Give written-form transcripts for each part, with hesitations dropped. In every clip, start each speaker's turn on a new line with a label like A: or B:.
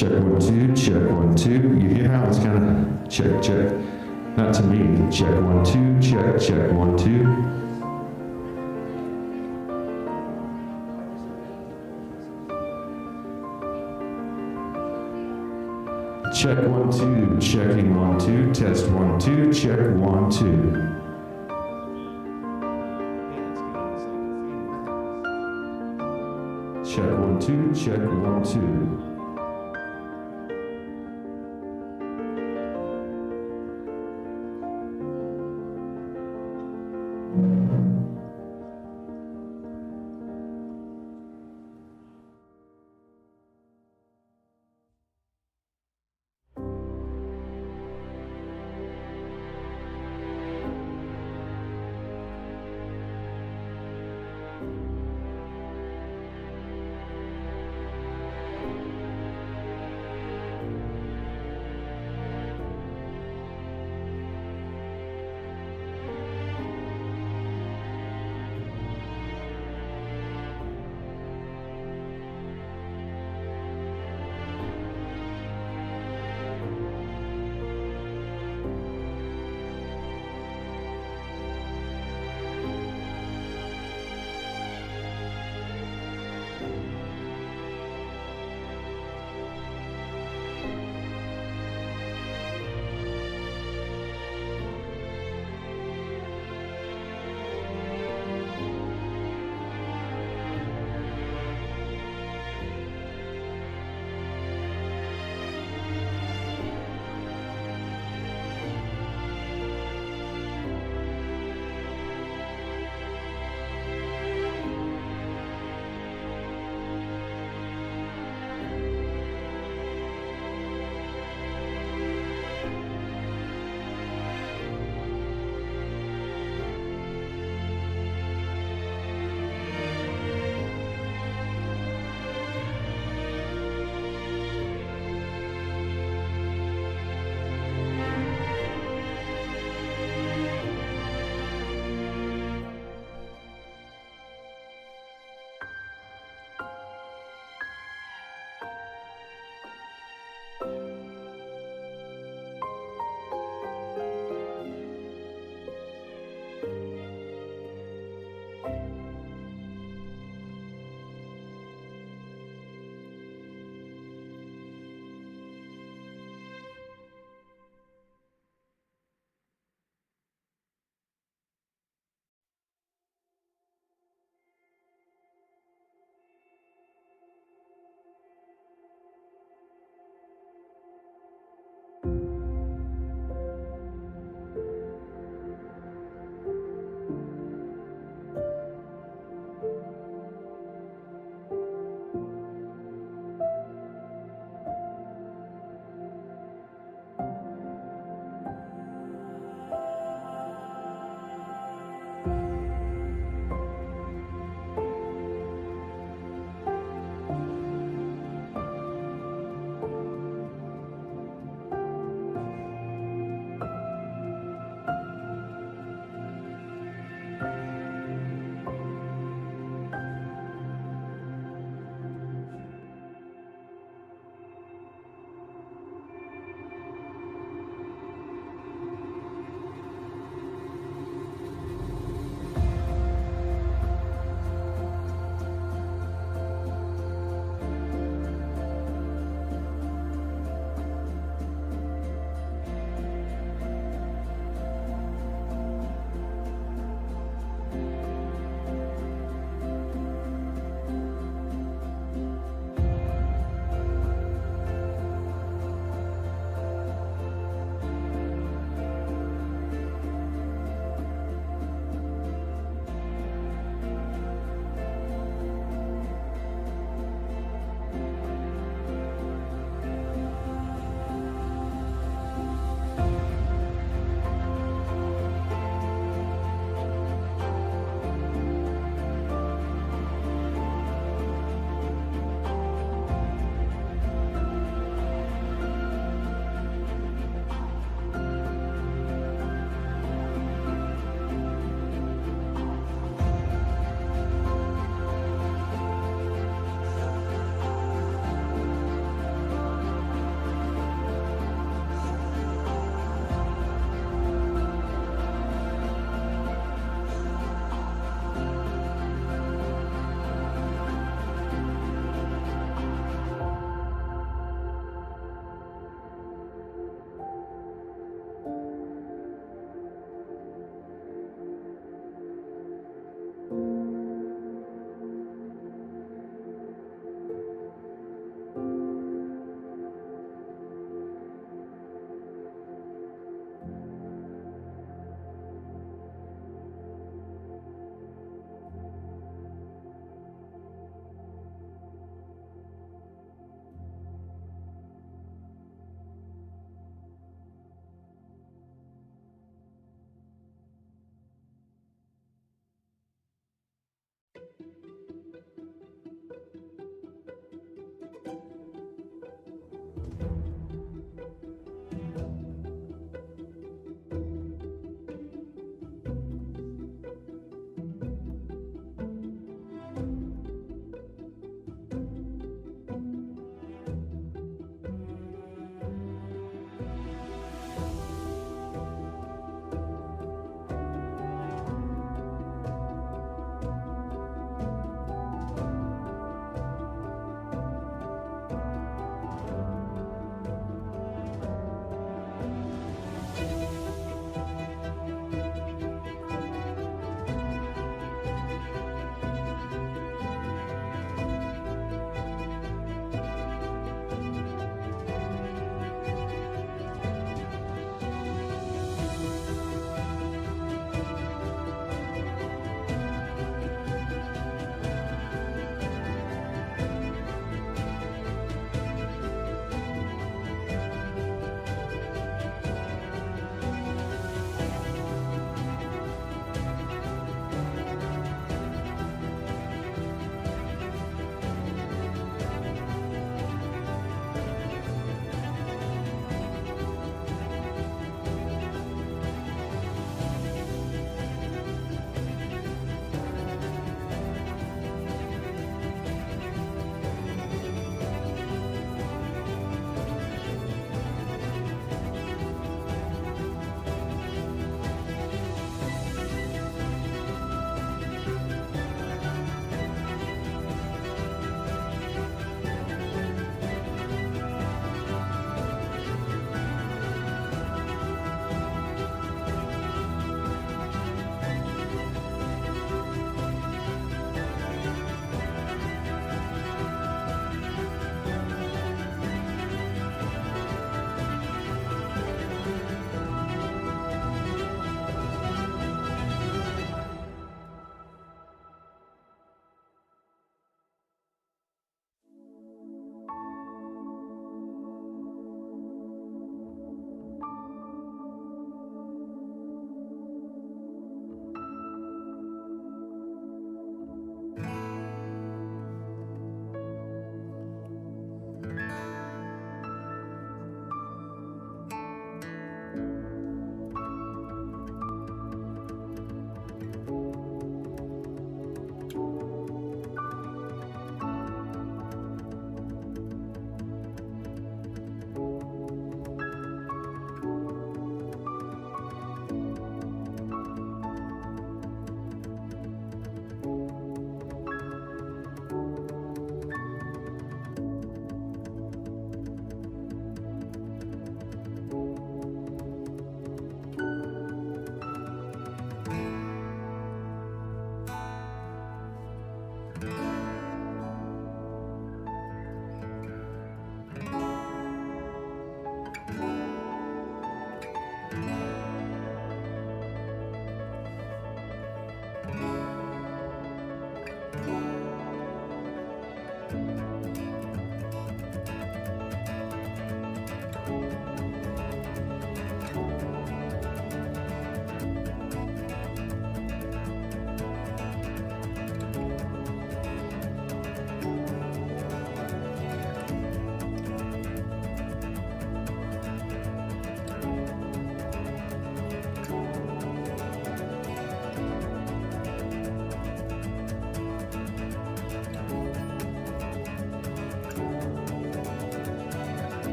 A: Check 1, 2, check 1, 2. You hear how it's kind of check, check. Not to me. Check 1, 2, check 1, 2. Check 1, 2, checking 1, 2, test 1, 2, check 1, 2. Check 1, 2, check 1, 2.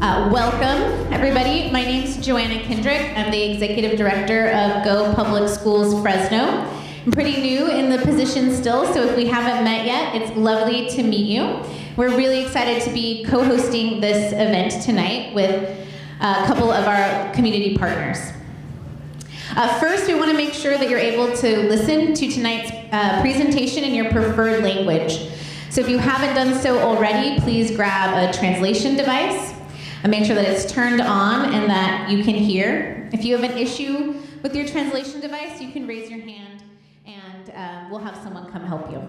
B: Welcome, everybody. My name's Joanna Kendrick. I'm the Executive Director of Go Public Schools Fresno. I'm pretty new in the position still, so if we haven't met yet, it's lovely to meet you. We're really excited to be co-hosting this event tonight with a couple of our community partners. First, we want to make sure that you're able to listen to tonight's presentation in your preferred language. So if you haven't done so already, please grab a translation device and make sure that it's turned on and that you can hear. If you have an issue with your translation device, you can raise your hand and we'll have someone come help you.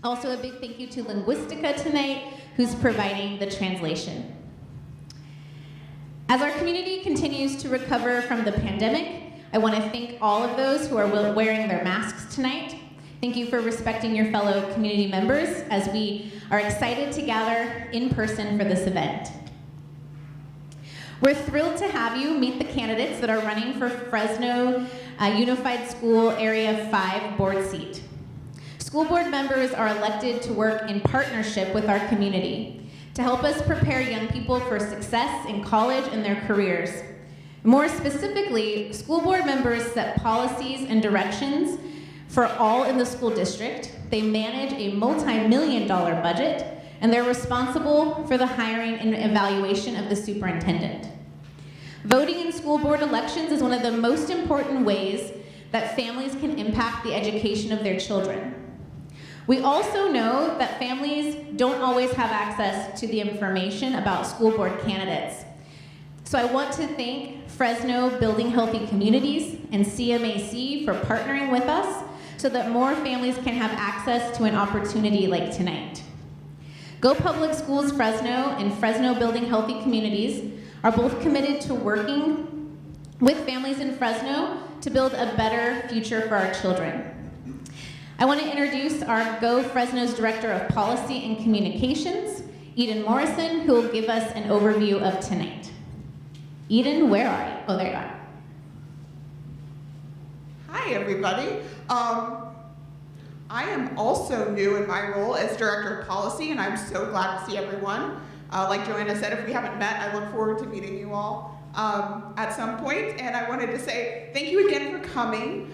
B: Also, a big thank you to Linguistica tonight, who's providing the translation. As our community continues to recover from the pandemic, I want to thank all of those who are wearing their masks tonight. Thank you for respecting your fellow community members as we are excited to gather in person for this event. We're thrilled to have you meet the candidates that are running for Fresno Unified School Area 5 board seat. School board members are elected to work in partnership with our community to help us prepare young people for success in college and their careers. More specifically, school board members set policies and directions for all in the school district. They manage a multi-million-dollar budget, and they're responsible for the hiring and evaluation of the superintendent. Voting in school board elections is one of the most important ways that families can impact the education of their children. We also know that families don't always have access to the information about school board candidates. So I want to thank Fresno Building Healthy Communities and CMAC for partnering with us so that more families can have access to an opportunity like tonight. Go Public Schools Fresno and Fresno Building Healthy Communities are both committed to working with families in Fresno to build a better future for our children. I want to introduce our Go Fresno's Director of Policy and Communications, Eden Morrison, who will give us an overview of tonight. Eden, where are you? Oh, there you are.
C: Hi, everybody. I am also new in my role as Director of Policy, and I'm so glad to see everyone. Like Joanna said, if we haven't met, I look forward to meeting you all at some point. And I wanted to say thank you again for coming.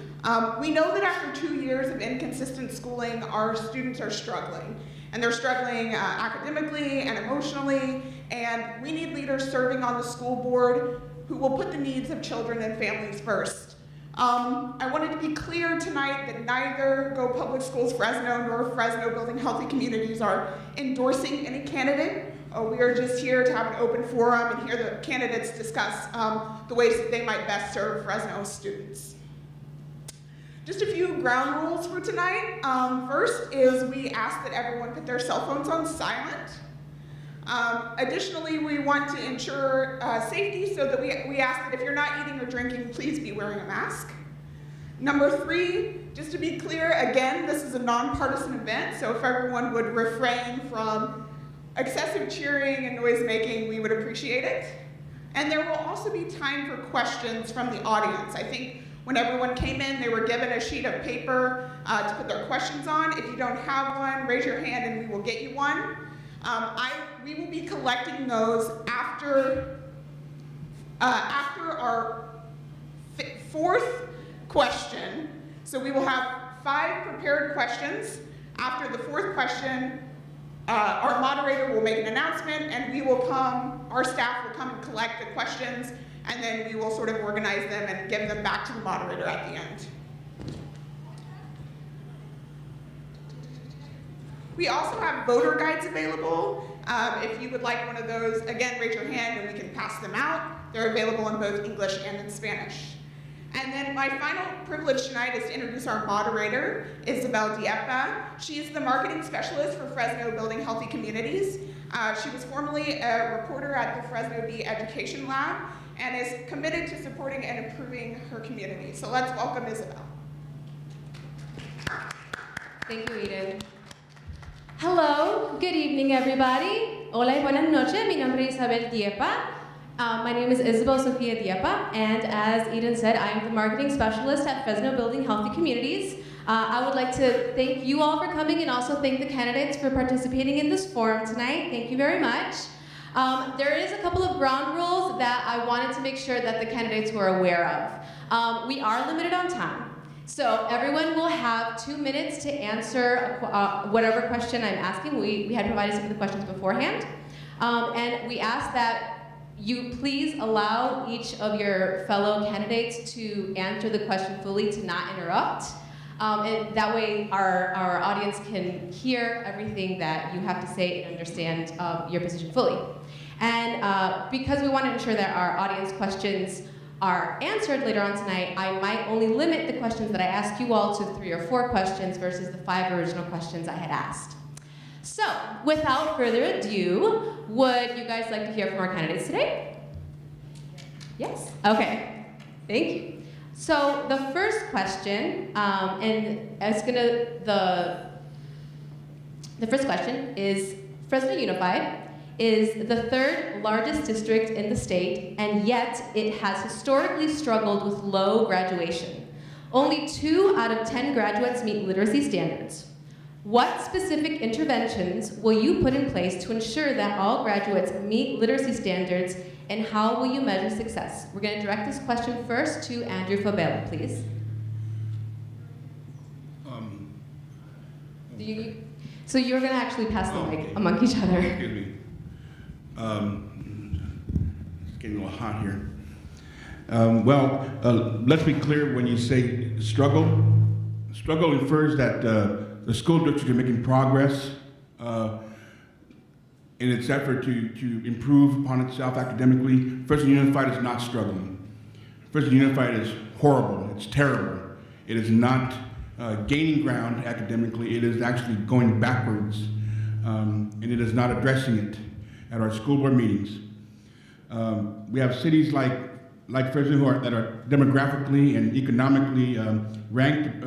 C: We know that after 2 years of inconsistent schooling, our students are struggling. And they're struggling academically and emotionally, and we need leaders serving on the school board who will put the needs of children and families first. I wanted to be clear tonight that neither Go Public Schools Fresno nor Fresno Building Healthy Communities are endorsing any candidate. We are just here to have an open forum and hear the candidates discuss the ways that they might best serve Fresno students. Just a few ground rules for tonight. First is we ask that everyone put their cell phones on silent. Additionally, we want to ensure safety so that we ask that if you're not eating or drinking, please be wearing a mask. Number 3, just to be clear, again, this is a nonpartisan event, so if everyone would refrain from excessive cheering and noise making, we would appreciate it. And there will also be time for questions from the audience. I think when everyone came in, they were given a sheet of paper to put their questions on. If you don't have one, raise your hand and we will get you one. We will be collecting those after our 4th question. So we will have 5 prepared questions. After the 4th question, our moderator will make an announcement and our staff will come and collect the questions, and then we will sort of organize them and give them back to the moderator at the end. We also have voter guides available. If you would like one of those, again, raise your hand and we can pass them out. They're available in both English and in Spanish. And then my final privilege tonight is to introduce our moderator, Isabel Diepa. She is the marketing specialist for Fresno Building Healthy Communities. She was formerly a reporter at the Fresno Bee Education Lab and is committed to supporting and improving her community. So let's welcome Isabel.
D: Thank you, Eden. Hello, good evening, everybody. Hola y buenas noches. Mi nombre es Isabel Diepa. My name is Isabel Sofia Diepa, and as Eden said, I am the marketing specialist at Fresno Building Healthy Communities. I would like to thank you all for coming and also thank the candidates for participating in this forum tonight. Thank you very much. There is a couple of ground rules that I wanted to make sure that the candidates were aware of. We are limited on time. So everyone will have 2 minutes to answer whatever question I'm asking. We had provided some of the questions beforehand. And we ask that you please allow each of your fellow candidates to answer the question fully, to not interrupt. And that way our audience can hear everything that you have to say and understand your position fully. And because we want to ensure that our audience questions are answered later on tonight, I might only limit the questions that I ask you all to 3 or 4 questions versus the 5 original questions I had asked. So, without further ado, would you guys like to hear from our candidates today? Yes? Okay, thank you. So, the first question, the first question is, Fresno Unified is the 3rd largest district in the state, and yet it has historically struggled with low graduation. Only 2 out of 10 graduates meet literacy standards. What specific interventions will you put in place to ensure that all graduates meet literacy standards, and how will you measure success? We're going to direct this question first to Andrew Fabella, please. So you're going to actually pass the mic among each other.
E: Excuse me. It's getting a little hot here. Let's be clear. When you say struggle refers that the school district is making progress in its effort to improve upon itself academically. Fresno Unified is not struggling. Fresno Unified is horrible. It's terrible. It is not gaining ground academically. It is actually going backwards, and it is not addressing it at our school board meetings. We have cities like Fresno that are demographically and economically ranked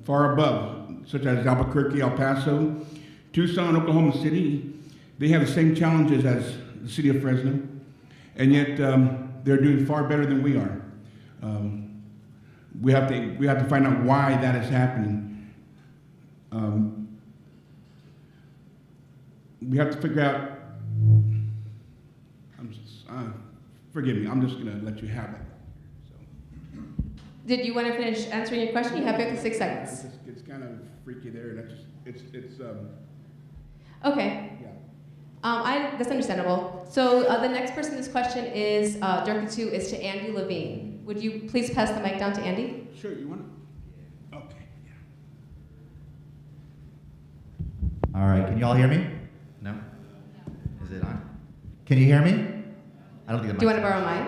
E: far above, such as Albuquerque, El Paso, Tucson, Oklahoma City. They have the same challenges as the city of Fresno, and yet they're doing far better than we are. We have to find out why that is happening. We have to figure out. Forgive me. I'm just going to let you have it. So.
D: Did you want to finish answering your question? You have 56 seconds.
E: It's kind of freaky there. It's
D: Okay.
E: Yeah.
D: That's understandable. So the next person this question is directed to is to Andy Levine. Would you please pass the mic down to Andy?
E: Sure. You want to? Okay. Yeah.
F: All right. Can you all hear me? No? Is it on? Can you hear me? I don't think the
D: Do you want
F: mic's
D: to borrow
F: on.
D: mine?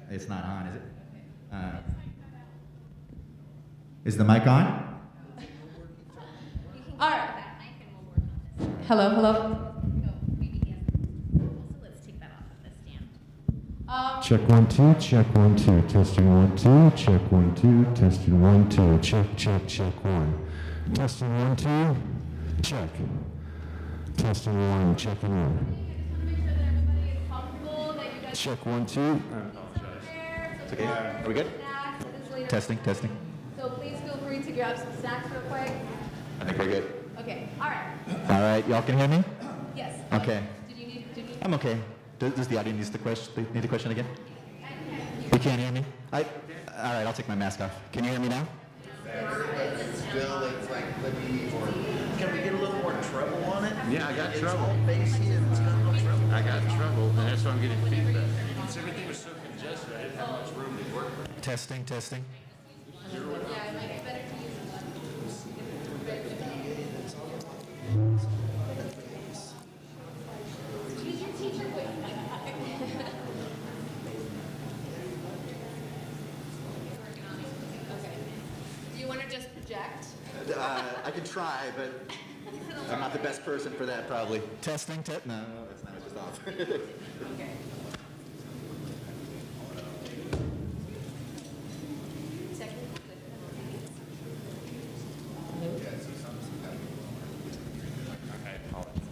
F: It's not on, is it? Is the mic on?
D: All right. Hello, hello.
B: Let's take that off of the stand.
A: Check 1 2, check 1 2, testing 1 2, check 1 2, testing 1 2, check 1, testing 1 2, check, testing 1, checking 1. Check 1 2.
F: It's okay. Are we good? Testing.
D: So please feel free to grab some snacks real quick.
F: I think we're good.
D: Okay, all right.
F: All right. Y'all can hear me?
D: Yes.
F: Okay.
D: Did you need
F: I'm okay. Does the audience need the question again? You can't hear me? All right. I'll take my mask off. Can you hear me now?
G: Still, it's like, can we get a little more treble on it?
H: Yeah, I got
G: It's
H: trouble.
G: all bassy and it's got no treble.
H: I got trouble, and that's why I'm getting feedback. Because everything was so congested, I didn't have much room to work with.
F: Testing.
D: Yeah, it might be better to use Use your teacher voice. Okay. Do you want to just project?
F: I can try, but I'm not the best person for that, probably. Testing. No, that's not. It's just off.
D: Okay.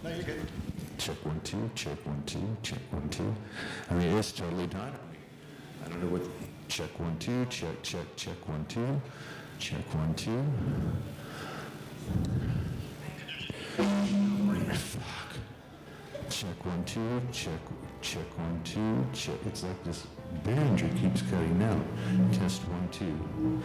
F: No, you're good.
A: Check 1 2, check 1 2, check 1 2. I mean, it's totally done. I don't know what. Check 1 2, check 1 2, check 1 2. Fuck. Check 1, 2, check 1, 2, check. It's like this boundary keeps cutting out. Test 1, 2.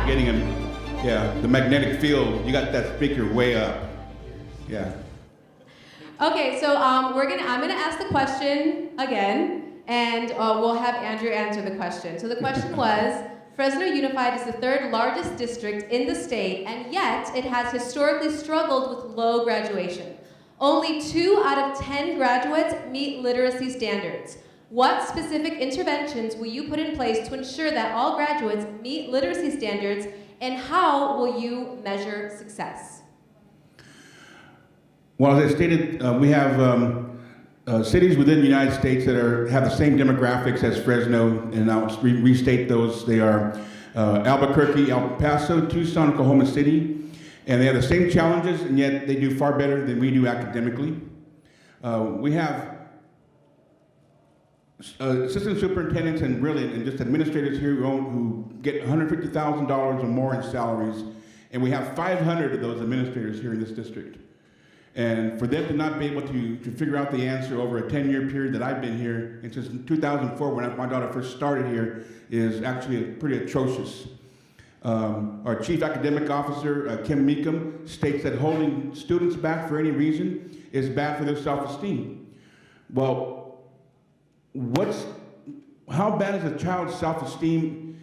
E: Getting him, yeah, the magnetic field. You got that speaker way up. Yeah.
D: Okay, so I'm gonna ask the question again, and we'll have Andrew answer the question. So the question was, Fresno Unified is the third largest district in the state, and yet it has historically struggled with low graduation. Only 2 out of 10 graduates meet literacy standards. What specific interventions will you put in place to ensure that all graduates meet literacy standards, and how will you measure success?
E: Well, as I stated, we have cities within the United States that have the same demographics as Fresno, and I'll restate those. They are Albuquerque, El Paso, Tucson, Oklahoma City, and they have the same challenges, and yet they do far better than we do academically. We have assistant superintendents and just administrators here who get $150,000 or more in salaries, and we have 500 of those administrators here in this district. And for them to not be able to figure out the answer over a 10-year period that I've been here, and since 2004 when my daughter first started here, is actually pretty atrocious. Our Chief Academic Officer, Kim Meekum, states that holding students back for any reason is bad for their self-esteem. Well, how bad is a child's self-esteem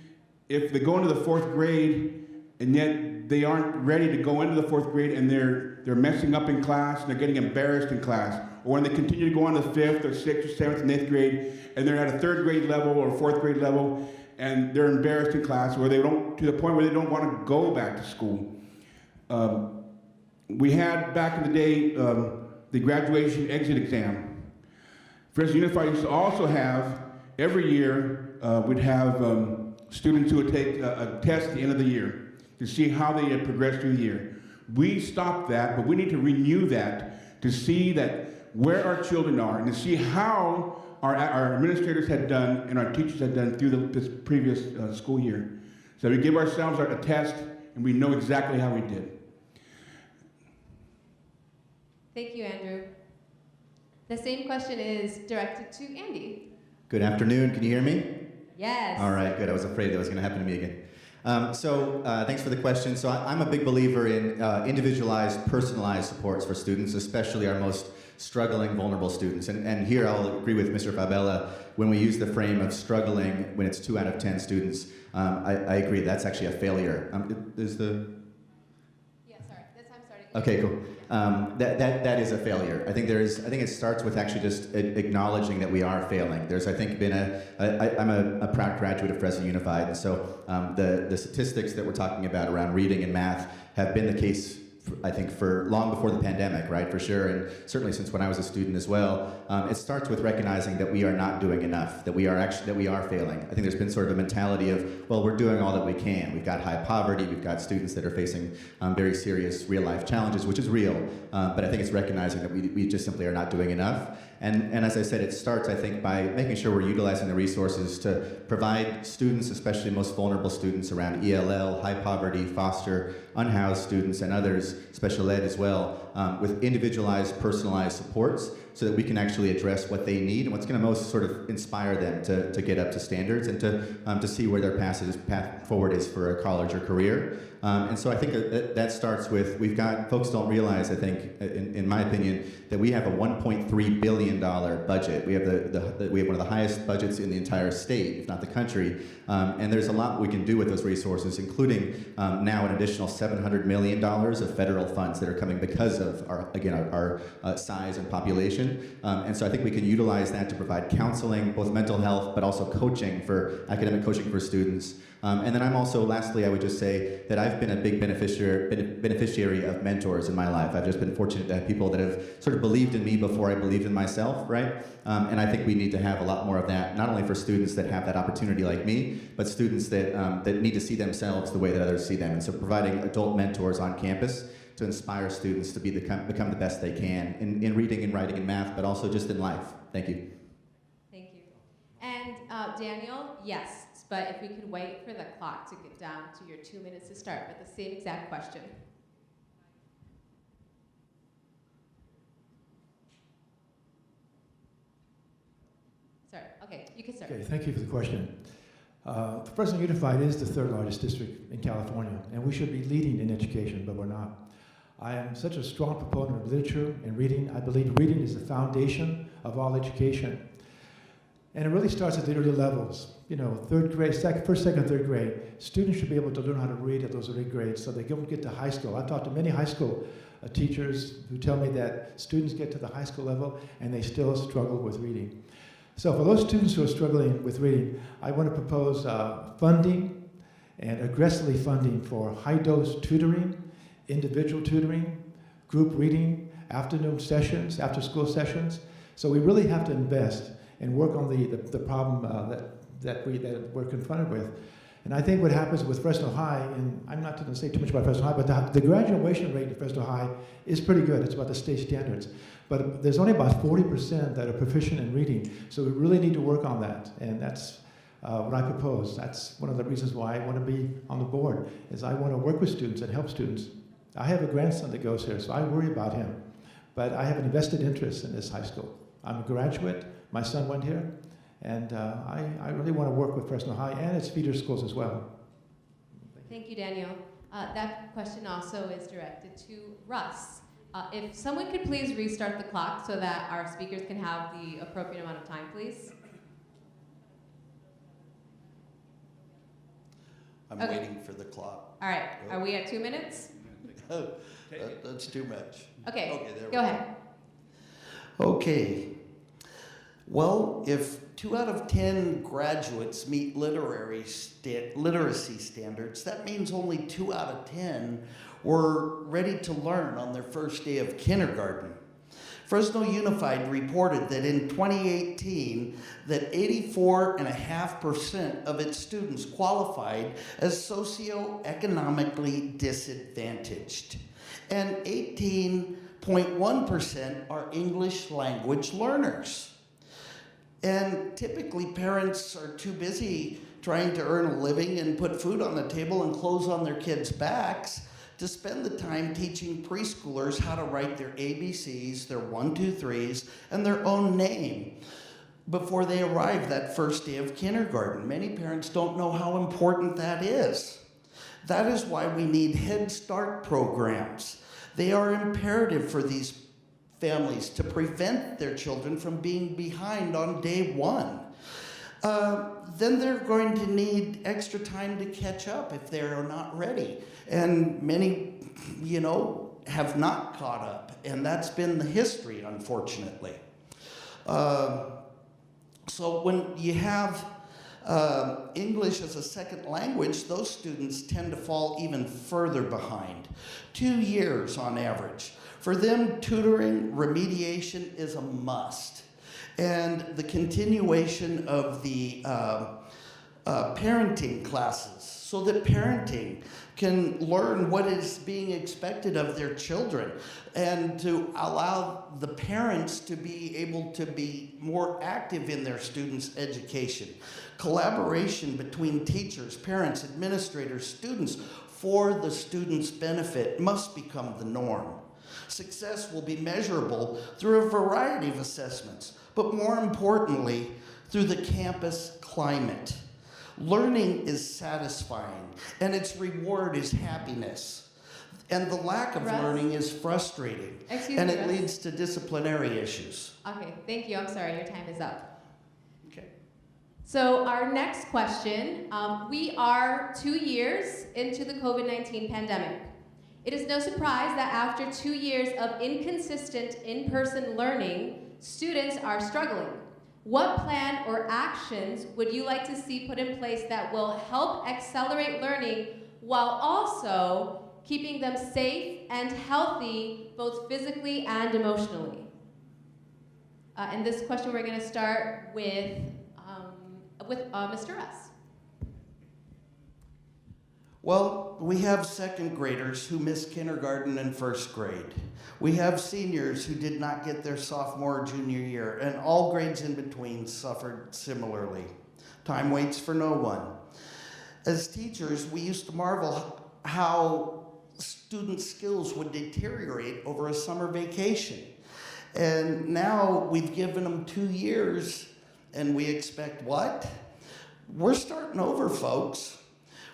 E: if they go into the 4th grade and yet they aren't ready to go into the 4th grade and they're messing up in class and they're getting embarrassed in class? Or when they continue to go on to 5th or 6th or 7th and 8th grade and they're at a 3rd grade level or 4th grade level and they're embarrassed in class, or they don't, to the point where they don't want to go back to school. We had back in the day the graduation exit exam. Fresno Unified used to also have, every year, we'd have students who would take a test at the end of the year to see how they had progressed through the year. We stopped that, but we need to renew that to see that where our children are and to see how our administrators had done and our teachers had done through this previous school year. So we give ourselves a test and we know exactly how we did.
D: Thank you, Andrew. The same question is directed to Andy.
F: Good afternoon. Can you hear me?
D: Yes.
F: All right, good. I was afraid that was going to happen to me again. Thanks for the question. So I'm a big believer in individualized, personalized supports for students, especially our most struggling, vulnerable students. And here I'll agree with Mr. Fabella. When we use the frame of struggling, when it's 2 out of 10 students, I agree that's actually a failure. Is the...
D: Yeah, sorry. That's how I'm starting.
F: Okay, cool. That is a failure. I think it starts with actually just acknowledging that we are failing. There's, I think, been I'm a proud graduate of Fresno Unified, and so the statistics that we're talking about around reading and math have been the case, I think, for long before the pandemic, right, for sure, and certainly since when I was a student as well. It starts with recognizing that we are not doing enough, that we are failing. I think there's been sort of a mentality of, well, we're doing all that we can. We've got high poverty, we've got students that are facing very serious real-life challenges, which is real, but I think it's recognizing that we just simply are not doing enough. And as I said, it starts, I think, by making sure we're utilizing the resources to provide students, especially most vulnerable students around ELL, high poverty, foster, unhoused students, and others, special ed as well, with individualized, personalized supports so that we can actually address what they need and what's going to most sort of inspire them to get up to standards and to see where their path forward is for a college or career. And so I think that starts with, folks don't realize, I think, in my opinion, that we have a $1.3 billion budget. We have we have one of the highest budgets in the entire state, if not the country. And there's a lot we can do with those resources, including now an additional $700 million of federal funds that are coming because of our size and population. And so I think we can utilize that to provide counseling, both mental health, but also academic coaching for students. And then lastly, I would just say that I've been a big beneficiary of mentors in my life. I've just been fortunate to have people that have sort of believed in me before I believed in myself, right? And I think we need to have a lot more of that, not only for students that have that opportunity like me, but students that need to see themselves the way that others see them. And so providing adult mentors on campus to inspire students to become the best they can in reading and writing and math, but also just in life. Thank you.
D: Thank you. And Daniel, yes. But if we could wait for the clock to get down to your 2 minutes to start, but the same exact question. Sorry, okay, you can start.
I: Okay, thank you for the question. Fresno Unified is the 3rd largest district in California, and we should be leading in education, but we're not. I am such a strong proponent of literature and reading. I believe reading is the foundation of all education. And it really starts at the early levels. You know, 3rd grade, first, second, 3rd grade, students should be able to learn how to read at those early grades so they don't get to high school. I've talked to many high school teachers who tell me that students get to the high school level and they still struggle with reading. So for those students who are struggling with reading, I want to propose funding and aggressively funding for high-dose tutoring, individual tutoring, group reading, afternoon sessions, after-school sessions. So we really have to invest and work on the problem that we're confronted with. And I think what happens with Fresno High, and I'm not going to say too much about Fresno High, but the graduation rate at Fresno High is pretty good. It's about the state standards. But there's only about 40% that are proficient in reading. So we really need to work on that. And that's what I propose. That's one of the reasons why I want to be on the board, is I want to work with students and help students. I have a grandson that goes here, so I worry about him. but I have an invested interest in this high school. I'm a graduate, my son went here, and I really want to work with Fresno High and its feeder schools as well.
D: Thank you, Daniel. That question also is directed to Russ. If someone could please restart the clock so that our speakers can have the appropriate amount of time, please.
J: I'm
D: Okay.
J: waiting for the clock.
D: All right, are we at 2 minutes?
J: Oh, that's too much.
D: Okay,
J: there we
D: go ahead.
J: Okay. Well, if 2 out of 10 graduates meet literacy standards, that means only 2 out of 10 were ready to learn on their first day of kindergarten. Fresno Unified reported that in 2018, that 84.5% of its students qualified as socioeconomically disadvantaged, and 18.1% are English language learners. And typically parents are too busy trying to earn a living and put food on the table and clothes on their kids' backs to spend the time teaching preschoolers how to write their ABCs, their 1, 2, 3s, and their own name before they arrive that first day of kindergarten. Many parents don't know how important that is. That is why we need Head Start programs. They are imperative for these families to prevent their children from being behind on day 1. Then they're going to need extra time to catch up if they're not ready. And many, have not caught up. And that's been the history, unfortunately. So when you have English as a second language, those students tend to fall even further behind. 2 years on average. For them, tutoring, remediation is a must. And the continuation of the parenting classes so that parenting can learn what is being expected of their children and to allow the parents to be able to be more active in their students' education. Collaboration between teachers, parents, administrators, students for the students' benefit must become the norm. Success will be measurable through a variety of assessments, but more importantly, through the campus climate. Learning is satisfying, and its reward is happiness. And the lack of learning is frustrating, and it leads to disciplinary issues.
D: Okay, thank you. I'm sorry, your time is up.
J: Okay.
D: So our next question, we are 2 years into the COVID-19 pandemic. It is no surprise that after 2 years of inconsistent in-person learning, students are struggling. What plan or actions would you like to see put in place that will help accelerate learning while also keeping them safe and healthy, both physically and emotionally? And this question we're going to start with Mr. Russ.
J: Well, we have second graders who missed kindergarten and first grade. We have seniors who did not get their sophomore or junior year, and all grades in between suffered similarly. Time waits for no one. As teachers, we used to marvel how student skills would deteriorate over a summer vacation. And now we've given them 2 years, and we expect what? We're starting over, folks.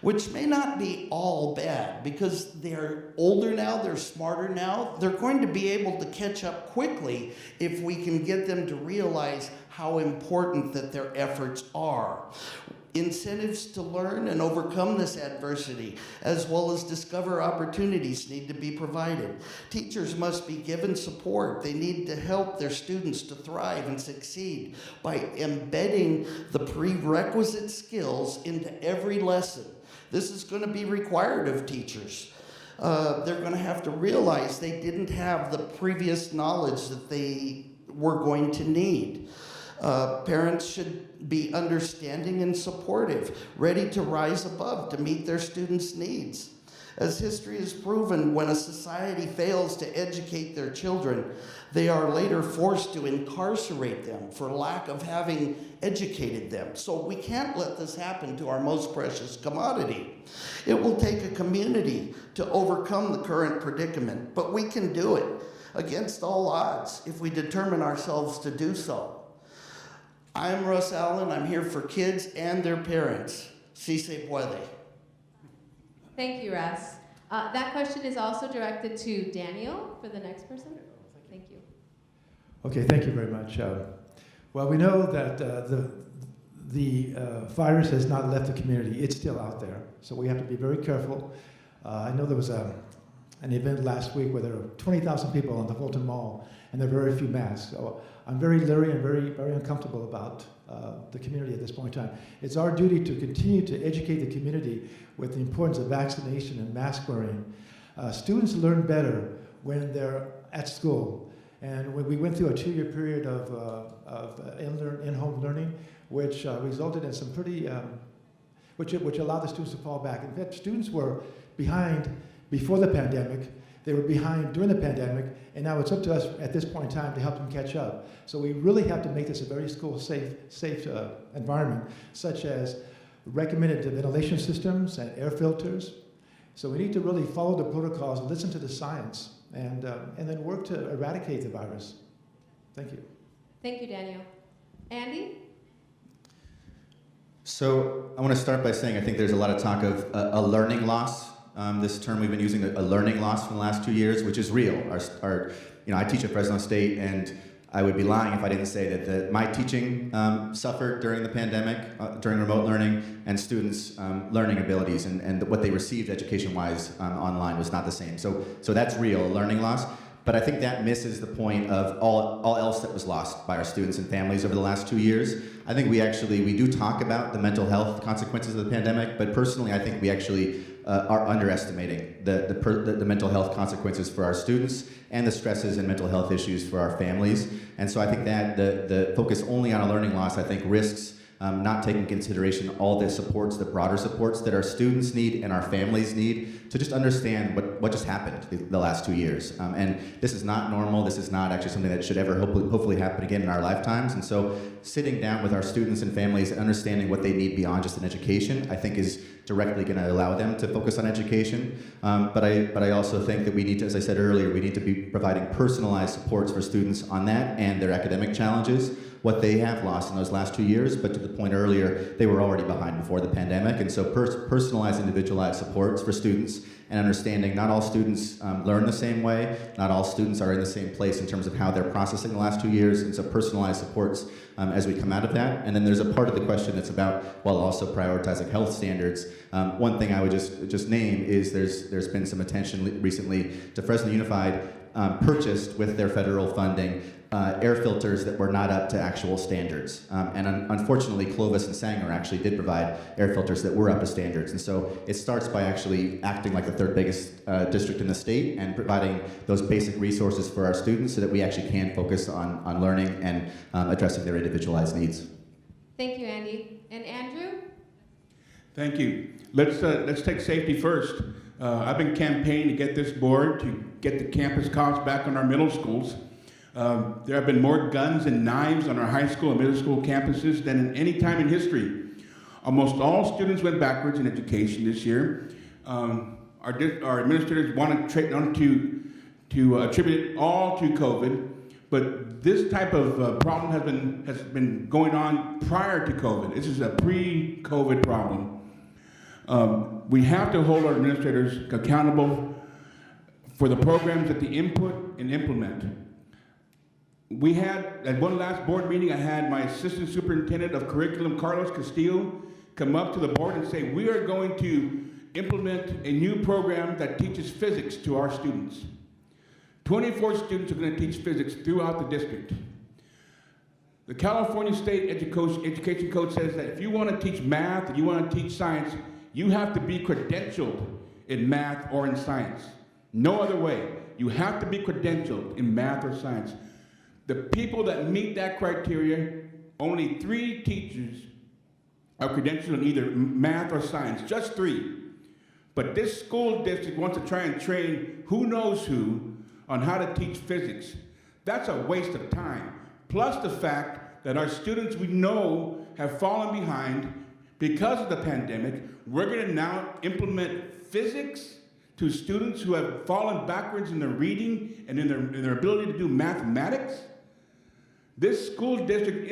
J: Which may not be all bad, because they're older now, they're smarter now. They're going to be able to catch up quickly if we can get them to realize how important that their efforts are. Incentives to learn and overcome this adversity, as well as discover opportunities, need to be provided. Teachers must be given support. They need to help their students to thrive and succeed by embedding the prerequisite skills into every lesson. This is going to be required of teachers. They're going to have to realize they didn't have the previous knowledge that they were going to need. Parents should be understanding and supportive, ready to rise above to meet their students' needs. As history has proven, when a society fails to educate their children, they are later forced to incarcerate them for lack of having educated them. So we can't let this happen to our most precious commodity. It will take a community to overcome the current predicament, but we can do it. against all odds if we determine ourselves to do so. I'm Russ Allen. I'm here for kids and their parents. Si se puede.
D: Thank you, Russ. That question is also directed to Daniel for the next person. Thank you.
I: Okay, thank you very much. Well, we know that the virus has not left the community. It's still out there, so we have to be very careful. I know there was an event last week where there were 20,000 people on the Fulton Mall, and there are very few masks. So I'm very leery and very, very uncomfortable about the community at this point in time. It's our duty to continue to educate the community with the importance of vaccination and mask wearing. Students learn better when they're at school. And when we went through a 2-year period of in-home learning, which resulted in some pretty, which allowed the students to fall back. In fact, students were behind before the pandemic, they were behind during the pandemic, and now it's up to us at this point in time to help them catch up. So we really have to make this a very school-safe environment, such as recommended ventilation systems and air filters. So we need to really follow the protocols, listen to the science, and then work to eradicate the virus. Thank you.
D: Thank you, Daniel. Andy?
F: So I want to start by saying I think there's a lot of talk of a learning loss. This term we've been using, a learning loss for the last 2 years, which is real. I teach at Fresno State, and I would be lying if I didn't say that my teaching suffered during the pandemic, during remote learning, and students' learning abilities and what they received education-wise online was not the same. So that's real, learning loss. But I think that misses the point of all else that was lost by our students and families over the last 2 years. I think we do talk about the mental health consequences of the pandemic, but personally I think we actually are underestimating the mental health consequences for our students and the stresses and mental health issues for our families. And so I think that the focus only on a learning loss, I think, risks not taking into consideration all the supports, the broader supports that our students need and our families need to just understand what just happened the last 2 years. And this is not normal. This is not actually something that should ever hopefully happen again in our lifetimes. And so sitting down with our students and families and understanding what they need beyond just an education, I think is directly going to allow them to focus on education. But I also think that we need to, as I said earlier, we need to be providing personalized supports for students on that and their academic challenges, what they have lost in those last 2 years. But to the point earlier, they were already behind before the pandemic. And so personalized, individualized supports for students and understanding not all students learn the same way, not all students are in the same place in terms of how they're processing the last 2 years, and so personalized supports as we come out of that. And then there's a part of the question that's about, while also prioritizing health standards. One thing I would just name is there's been some attention recently to Fresno Unified purchased with their federal funding air filters that were not up to actual standards. And unfortunately, Clovis and Sanger actually did provide air filters that were up to standards. And so it starts by actually acting like the third biggest district in the state and providing those basic resources for our students so that we actually can focus on learning and addressing their individualized needs.
D: Thank you, Andy. And Andrew?
E: Thank you. Let's take safety first. I've been campaigning to get this board to get the campus cops back on our middle schools. There have been more guns and knives on our high school and middle school campuses than in any time in history. Almost all students went backwards in education this year. Our administrators want to attribute it all to COVID, but this type of problem has been going on prior to COVID. This is a pre-COVID problem. We have to hold our administrators accountable for the programs that they input and implement. We had, at one last board meeting, I had my assistant superintendent of curriculum, Carlos Castillo, come up to the board and say, we are going to implement a new program that teaches physics to our students. 24 students are going to teach physics throughout the district. The California State Education Code says that if you want to teach math and you want to teach science, you have to be credentialed in math or in science. No other way. You have to be credentialed in math or science. The people that meet that criteria, only 3 teachers are credentialed in either math or science, just 3. But this school district wants to try and train who knows who on how to teach physics. That's a waste of time. Plus the fact that our students we know have fallen behind because of the pandemic. We're going to now implement physics to students who have fallen backwards in their reading and in their ability to do mathematics. This school district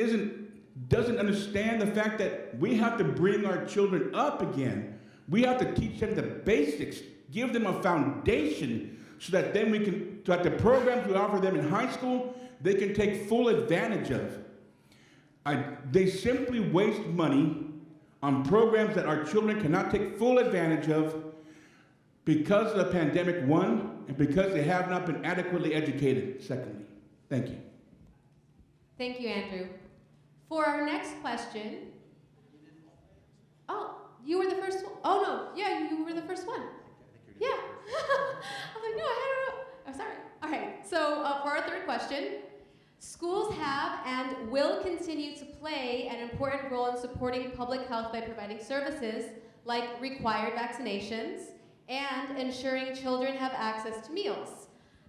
E: doesn't understand the fact that we have to bring our children up again. We have to teach them the basics, give them a foundation so that then so that the programs we offer them in high school, they can take full advantage of. They simply waste money on programs that our children cannot take full advantage of because of the pandemic, one, and because they have not been adequately educated, secondly. Thank you.
D: Thank you, Andrew. For our next question, oh, you were the first one. Oh no, yeah, you were the first one. Yeah. I was like, no, I don't know. Oh, sorry. All right, so for our third question, schools have and will continue to play an important role in supporting public health by providing services like required vaccinations and ensuring children have access to meals.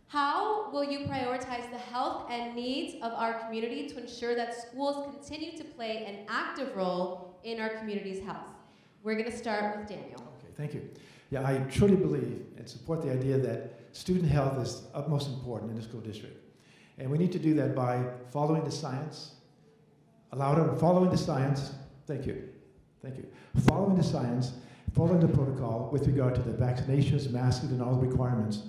D: How will you prioritize the health and needs of our community to ensure that schools continue to play an active role in our community's health? We're going to start with Daniel.
I: Okay, thank you. Yeah, I truly believe and support the idea that student health is utmost important in the school district. And we need to do that by following the science, following the science, thank you, following the science, following the protocol with regard to the vaccinations, masks, and all the requirements.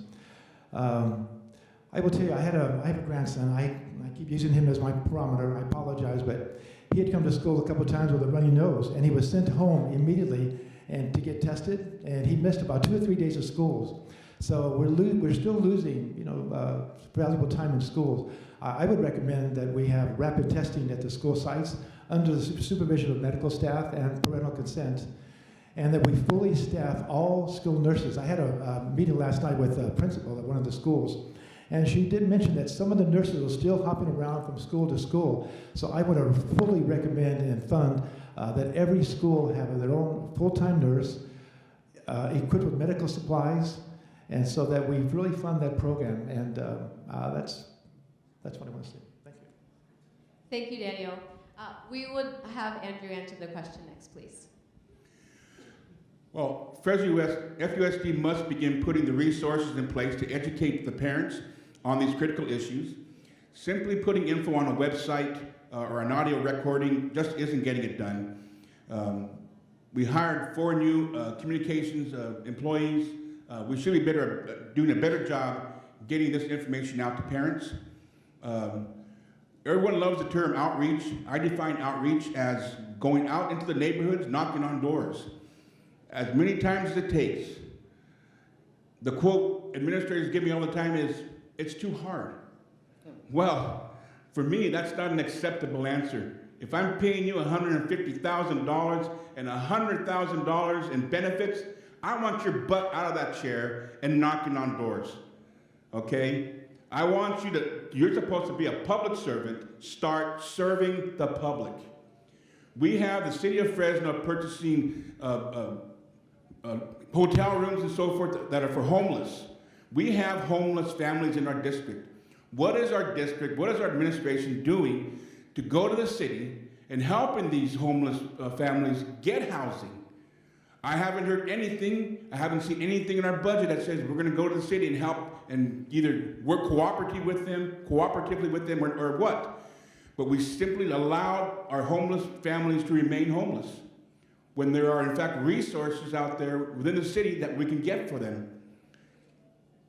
I: I will tell you, I have a grandson. I keep using him as my barometer. I apologize, but he had come to school a couple of times with a runny nose, and he was sent home immediately and to get tested, and he missed about 2 or 3 days of schools. So we're still losing, valuable time in schools. I would recommend that we have rapid testing at the school sites under the supervision of medical staff and parental consent, and that we fully staff all school nurses. I had a meeting last night with a principal at one of the schools, and she did mention that some of the nurses are still hopping around from school to school. So I would fully recommend and fund that every school have their own full-time nurse equipped with medical supplies, and so that we really fund that program. And that's what I want to say. Thank you.
D: Thank you, Daniel. We would have Andrew answer the question next, please.
E: Well, FUSD must begin putting the resources in place to educate the parents on these critical issues. Simply putting info on a website or an audio recording just isn't getting it done. We hired 4 new communications employees. We should be doing a better job getting this information out to parents. Everyone loves the term outreach. I define outreach as going out into the neighborhoods, knocking on doors. As many times as it takes. The quote administrators give me all the time is, "It's too hard." Well, for me, that's not an acceptable answer. If I'm paying you $150,000 and $100,000 in benefits, I want your butt out of that chair and knocking on doors, okay? I want you're supposed to be a public servant, start serving the public. We have the city of Fresno purchasing hotel rooms and so forth that are for homeless. We have homeless families in our district. What is our district, what is our administration doing to go to the city and helping these homeless families get housing? I haven't heard anything, I haven't seen anything in our budget that says we're going to go to the city and help and either work cooperatively with them or what. But we simply allowed our homeless families to remain homeless when there are in fact resources out there within the city that we can get for them.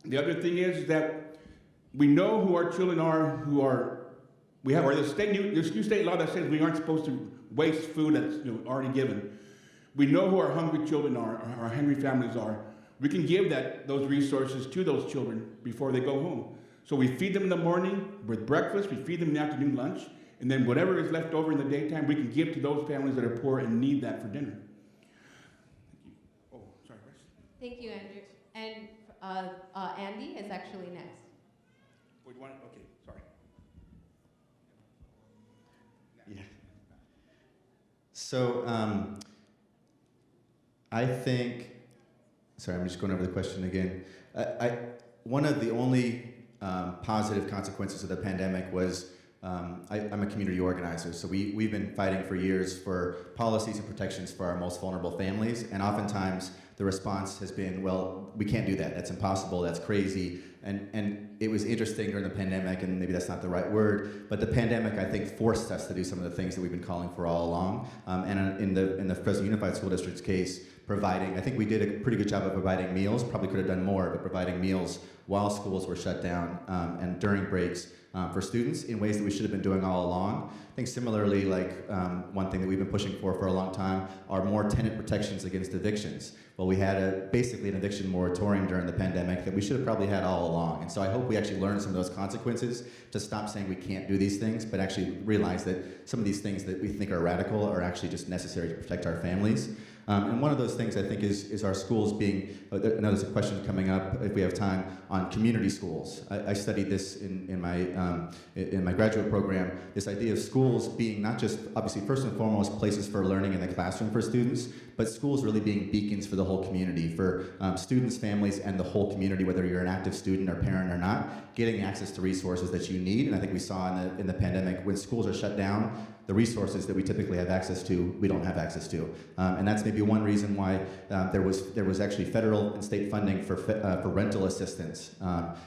E: The other thing is that we know who our children are, there's new state law that says we aren't supposed to waste food that's already given. We know who our hungry children are, our hungry families are. We can give those resources to those children before they go home. So we feed them in the morning with breakfast, we feed them in the afternoon lunch, and then whatever is left over in the daytime, we can give to those families that are poor and need that for dinner. Thank you. Oh, sorry, Bryce.
D: Thank you, Andrew. And Andy is actually next.
E: Wait, okay, sorry.
F: Yeah. So I think, sorry, I'm just going over the question again. One of the only positive consequences of the pandemic was I'm a community organizer, so we've been fighting for years for policies and protections for our most vulnerable families, and oftentimes the response has been, well, we can't do that. That's impossible. That's crazy. And it was interesting during the pandemic, and maybe that's not the right word, but the pandemic, I think, forced us to do some of the things that we've been calling for all along. And in the Fresno Unified School District's case, providing, I think we did a pretty good job of providing meals, probably could have done more, but providing meals while schools were shut down and during breaks for students in ways that we should have been doing all along. I think similarly, like one thing that we've been pushing for a long time are more tenant protections against evictions. Well, we had basically an eviction moratorium during the pandemic that we should have probably had all along. And so I hope we actually learn some of those consequences to stop saying we can't do these things, but actually realize that some of these things that we think are radical are actually just necessary to protect our families. And one of those things I think is our schools being, I know there's a question coming up if we have time, on community schools. I studied this in my graduate program, this idea of schools being not just, obviously, first and foremost, places for learning in the classroom for students, but schools really being beacons for the whole community, for students, families, and the whole community, whether you're an active student or parent or not, getting access to resources that you need. And I think we saw in the pandemic, when schools are shut down, the resources that we typically have access to, we don't have access to. And that's maybe one reason why there was actually federal and state funding for rental assistance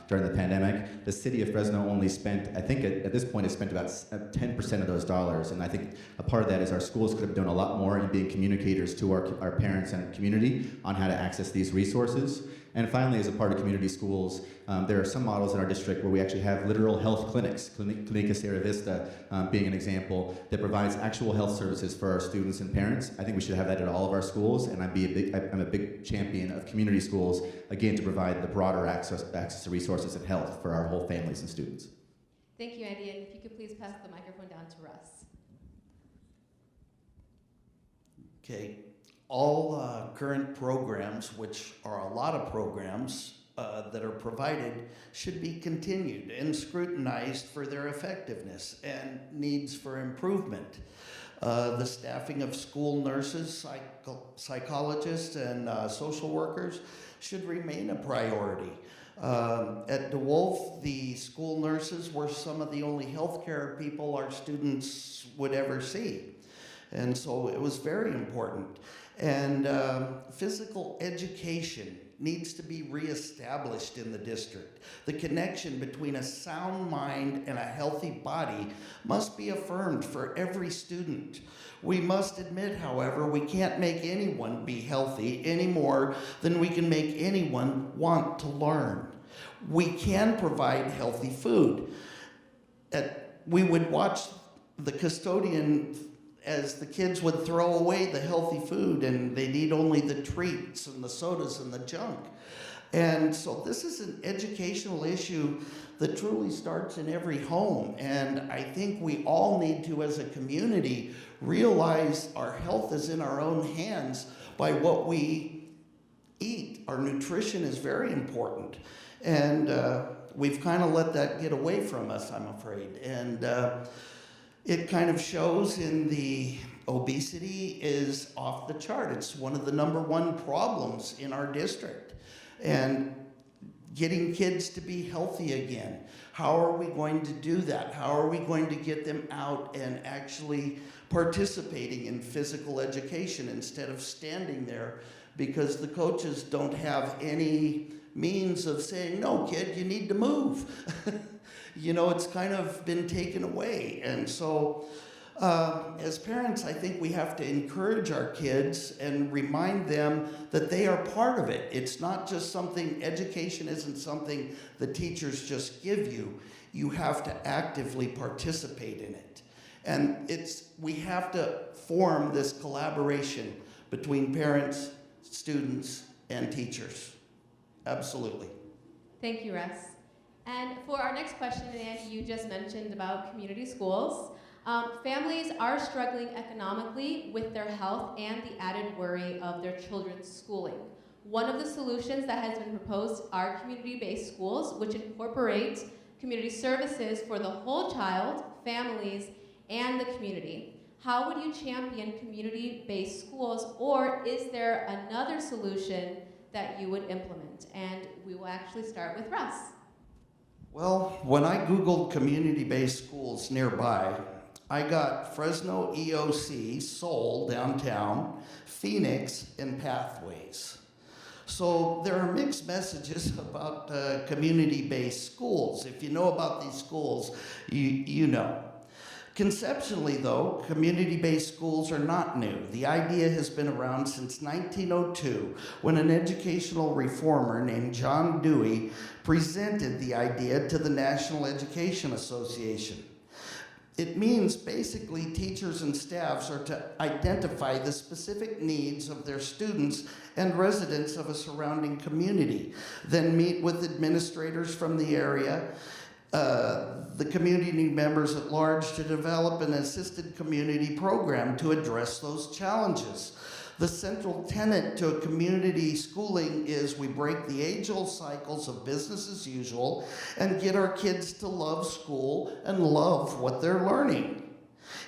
F: during the pandemic. The city of Fresno only spent, I think at this point, has spent about 10% of those dollars. And I think a part of that is our schools could have done a lot more in being communicators to our parents and community on how to access these resources. And finally, as a part of community schools, there are some models in our district where we actually have literal health clinics, Clinica Sierra Vista being an example, that provides actual health services for our students and parents. I think we should have that at all of our schools, and I'm a big champion of community schools, again, to provide the broader access to resources and health for our whole families and students.
D: Thank you, Andy, and if you could please pass the microphone down to Russ.
J: Okay. All current programs, which are a lot of programs that are provided, should be continued and scrutinized for their effectiveness and needs for improvement. The staffing of school nurses, psychologists, and social workers should remain a priority. At DeWolf, the school nurses were some of the only healthcare people our students would ever see. And so it was very important. And physical education needs to be reestablished in the district. The connection between a sound mind and a healthy body must be affirmed for every student. We must admit, however, we can't make anyone be healthy any more than we can make anyone want to learn. We can provide healthy food. We would watch the custodian as the kids would throw away the healthy food and they'd eat only the treats and the sodas and the junk. And so this is an educational issue that truly starts in every home. And I think we all need to, as a community, realize our health is in our own hands by what we eat. Our nutrition is very important. And we've kind of let that get away from us, I'm afraid. And it kind of shows in the obesity is off the chart. It's one of the #1 problems in our district. And getting kids to be healthy again. How are we going to do that? How are we going to get them out and actually participating in physical education instead of standing there because the coaches don't have any means of saying, no, kid, you need to move. You know, it's kind of been taken away. And so as parents, I think we have to encourage our kids and remind them that they are part of it. It's not just something, education isn't something the teachers just give you. You have to actively participate in it. And we have to form this collaboration between parents, students, and teachers. Absolutely.
D: Thank you, Russ. And for our next question, Andy, you just mentioned about community schools. Families are struggling economically with their health and the added worry of their children's schooling. One of the solutions that has been proposed are community-based schools, which incorporate community services for the whole child, families, and the community. How would you champion community-based schools, or is there another solution that you would implement? And we will actually start with Russ.
J: Well, when I Googled community-based schools nearby, I got Fresno EOC, Seoul, downtown, Phoenix, and Pathways. So there are mixed messages about community-based schools. If you know about these schools, you know. Conceptually, though, community-based schools are not new. The idea has been around since 1902, when an educational reformer named John Dewey presented the idea to the National Education Association. It means basically teachers and staffs are to identify the specific needs of their students and residents of a surrounding community, then meet with administrators from the area, the community members at large, to develop an assisted community program to address those challenges. The central tenet to a community schooling is we break the age-old cycles of business as usual and get our kids to love school and love what they're learning.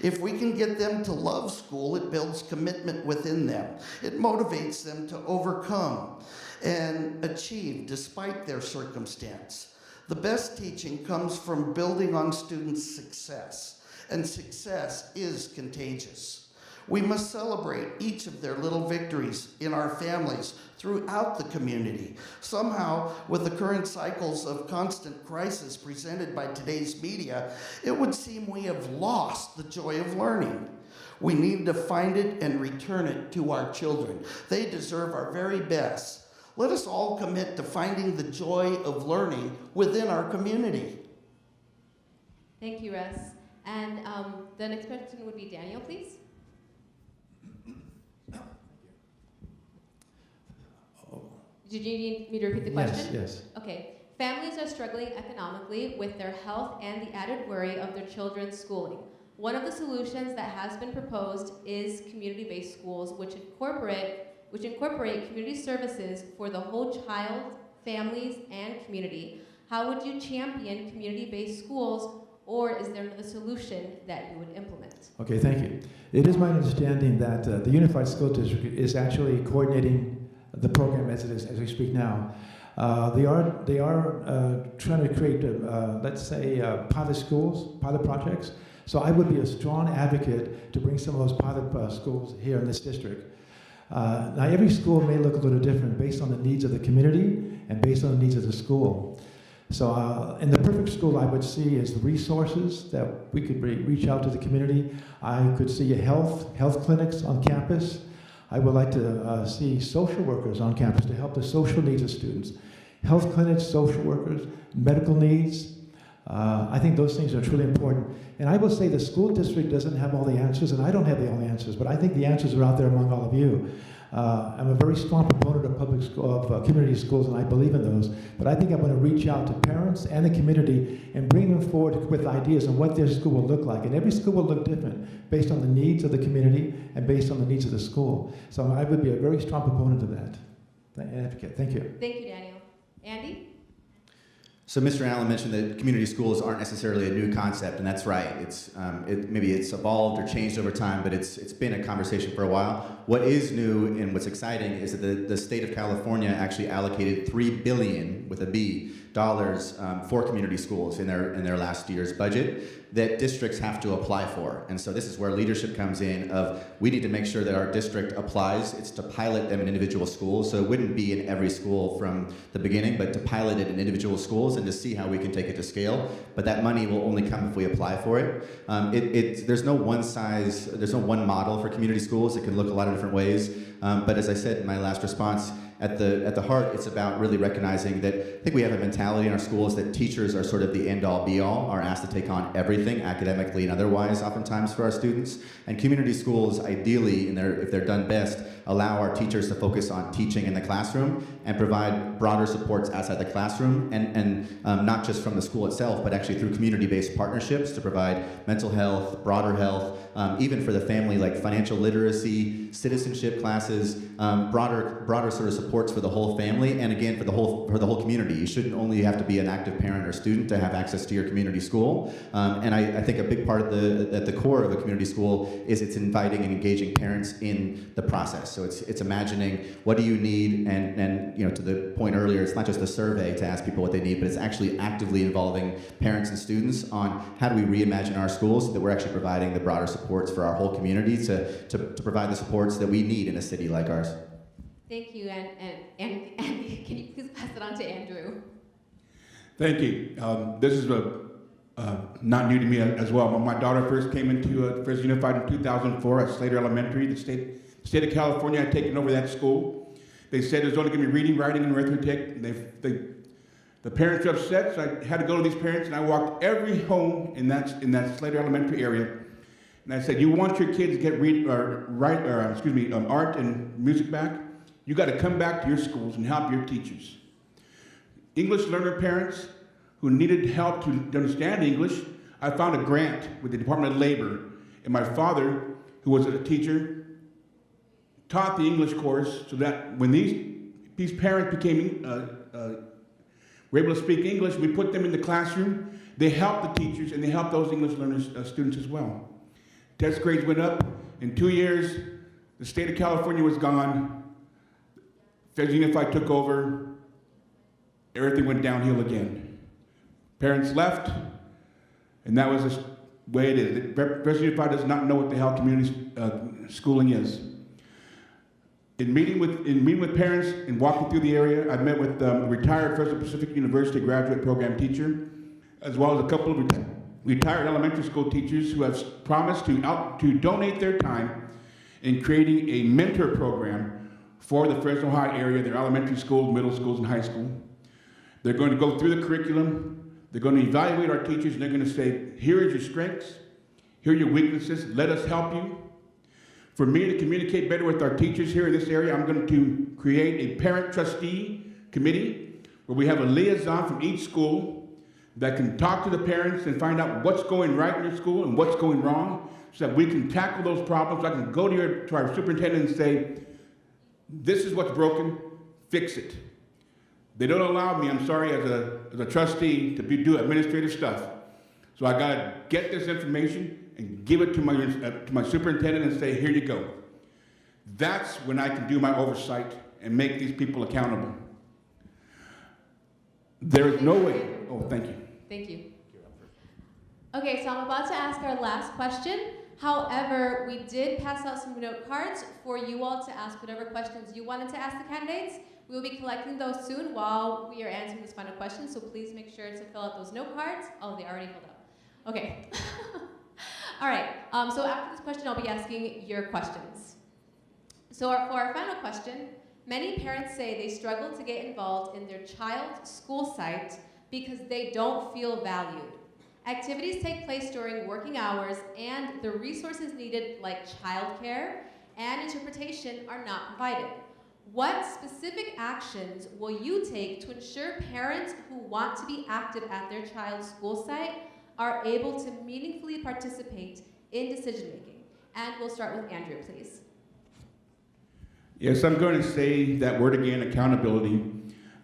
J: If we can get them to love school, it builds commitment within them. It motivates them to overcome and achieve despite their circumstance. The best teaching comes from building on students' success, and success is contagious. We must celebrate each of their little victories in our families throughout the community. Somehow, with the current cycles of constant crisis presented by today's media, it would seem we have lost the joy of learning. We need to find it and return it to our children. They deserve our very best. Let us all commit to finding the joy of learning within our community.
D: Thank you, Russ. And the next person would be Daniel, please. Did you need me to repeat the question?
I: Yes.
D: Okay. Families are struggling economically with their health and the added worry of their children's schooling. One of the solutions that has been proposed is community-based schools, which incorporate community services for the whole child, families, and community. How would you champion community-based schools, or is there another solution that you would implement?
I: Okay, thank you. It is my understanding that the Unified School District is actually coordinating the program as it is, as we speak now. They are trying to create, let's say, pilot schools, pilot projects. So I would be a strong advocate to bring some of those pilot schools here in this district. Now, every school may look a little different based on the needs of the community and based on the needs of the school. So in the perfect school, I would see is the resources that we could reach out to the community. I could see health clinics on campus. I would like to see social workers on campus to help the social needs of students. Health clinics, social workers, medical needs. I think those things are truly important. And I will say the school district doesn't have all the answers, and I don't have all the answers, but I think the answers are out there among all of you. I'm a very strong proponent of community schools, and I believe in those. But I think I'm going to reach out to parents and the community and bring them forward with ideas on what their school will look like. And every school will look different based on the needs of the community and based on the needs of the school. So I would be a very strong proponent of that. Thank you.
D: Thank you, Daniel. Andy?
F: So Mr. Allen mentioned that community schools aren't necessarily a new concept, and that's right. Maybe it's evolved or changed over time, but it's been a conversation for a while. What is new and what's exciting is that the state of California actually allocated $3 billion with a B for community schools in their last year's budget that districts have to apply for. And so this is where leadership comes in of we need to make sure that our district applies. It's to pilot them in individual schools. So it wouldn't be in every school from the beginning, but to pilot it in individual schools and to see how we can take it to scale. But that money will only come if we apply for it. There's no one model for community schools. It can look a lot of different ways. But as I said in my last response, at the heart, it's about really recognizing that I think we have a mentality in our schools that teachers are sort of the end-all, be-all, are asked to take on everything academically and otherwise oftentimes for our students. And community schools, ideally, if they're done best, allow our teachers to focus on teaching in the classroom and provide broader supports outside the classroom, and not just from the school itself, but actually through community-based partnerships to provide mental health, broader health, even for the family, like financial literacy, citizenship classes, broader sort of supports for the whole family, and again for the whole community. You shouldn't only have to be an active parent or student to have access to your community school. And I think a big part of at the core of a community school is it's inviting and engaging parents in the process. So it's imagining what do you need, and to the point earlier, it's not just a survey to ask people what they need, but it's actually actively involving parents and students on how do we reimagine our schools so that we're actually providing the broader supports for our whole community to provide the supports that we need in a city like ours.
D: Thank you, and Andy, can you please pass it on to Andrew?
E: Thank you. This is not new to me as well. When my daughter first came into Fresno Unified in 2004 at Slater Elementary, the state of California had taken over that school. They said there's only going to be reading, writing, and arithmetic. The parents were upset, so I had to go to these parents, and I walked every home in that Slater Elementary area, and I said, "You want your kids to get art and music back? You got to come back to your schools and help your teachers." English learner parents who needed help to understand English, I found a grant with the Department of Labor, and my father, who was a teacher, taught the English course so that when these parents were able to speak English, we put them in the classroom, they helped the teachers, and they helped those English learners, students as well. Test grades went up. In 2 years, the state of California was gone. Fresno Unified took over. Everything went downhill again. Parents left, and that was the way it is. Fresno Unified does not know what the hell community schooling is. In meeting with parents and walking through the area, I met with a retired Fresno Pacific University graduate program teacher, as well as a couple of retired elementary school teachers who have promised to donate their time in creating a mentor program for the Fresno High area, their elementary schools, middle schools, and high school. They're going to go through the curriculum, they're going to evaluate our teachers, and they're going to say, here is your strengths, here are your weaknesses, let us help you. For me to communicate better with our teachers here in this area, I'm going to create a parent trustee committee where we have a liaison from each school that can talk to the parents and find out what's going right in your school and what's going wrong so that we can tackle those problems. I can go to our superintendent and say, this is what's broken, fix it. They don't allow me, I'm sorry, as a trustee to do administrative stuff. So I got to get this information and give it to my superintendent and say, here you go. That's when I can do my oversight and make these people accountable. There is no way. Oh, thank you.
D: Thank you. Okay, so I'm about to ask our last question. However, we did pass out some note cards for you all to ask whatever questions you wanted to ask the candidates. We will be collecting those soon while we are answering this final question, so please make sure to fill out those note cards. Oh, they already filled out. Okay. All right, so after this question, I'll be asking your questions. So for our final question, many parents say they struggle to get involved in their child's school site because they don't feel valued. Activities take place during working hours, and the resources needed, like childcare and interpretation, are not provided. What specific actions will you take to ensure parents who want to be active at their child's school site are able to meaningfully participate in decision-making? And we'll start with Andrew, please.
E: Yes, I'm going to say that word again, accountability.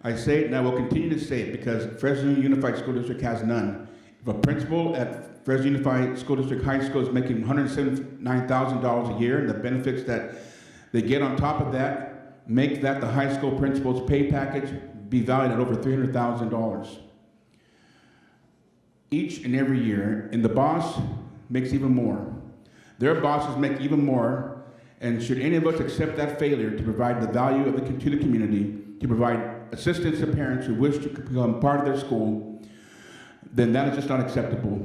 E: I say it and I will continue to say it because Fresno Unified School District has none. If a principal at Fresno Unified School District High School is making $179,000 a year, and the benefits that they get on top of that make that the high school principal's pay package be valued at over $300,000. Each and every year, and the boss makes even more. Their bosses make even more, and should any of us accept that failure to provide the value to the community, to provide assistance to parents who wish to become part of their school, then that is just not acceptable.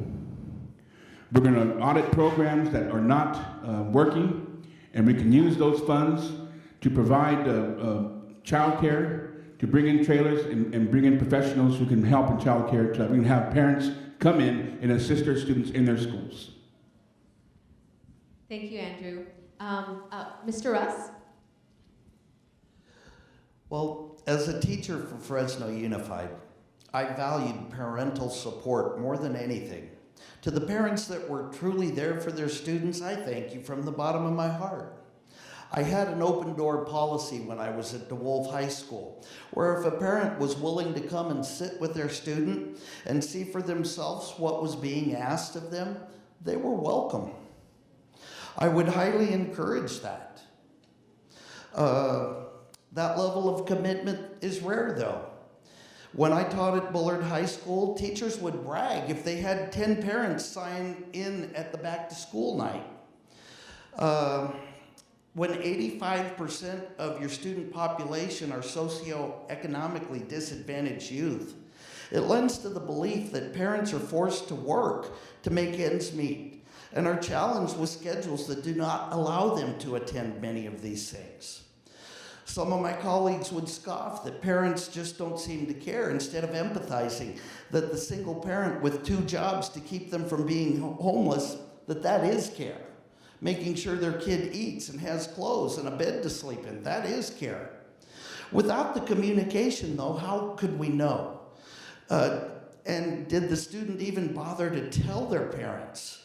E: We're going to audit programs that are not working, and we can use those funds to provide child care, to bring in trailers and bring in professionals who can help in child care, so that we can have parents come in and assist their students in their schools.
D: Thank you, Andrew. Mr. Russ?
J: Well, as a teacher for Fresno Unified, I valued parental support more than anything. To the parents that were truly there for their students, I thank you from the bottom of my heart. I had an open door policy when I was at DeWolf High School, where if a parent was willing to come and sit with their student and see for themselves what was being asked of them, they were welcome. I would highly encourage that. That level of commitment is rare, though. When I taught at Bullard High School, teachers would brag if they had 10 parents sign in at the back to school night. when 85% of your student population are socioeconomically disadvantaged youth. It lends to the belief that parents are forced to work to make ends meet and are challenged with schedules that do not allow them to attend many of these things. Some of my colleagues would scoff that parents just don't seem to care, instead of empathizing that the single parent with 2 jobs to keep them from being homeless, that is care. Making sure their kid eats and has clothes and a bed to sleep in, that is care. Without the communication, though, how could we know? And did the student even bother to tell their parents?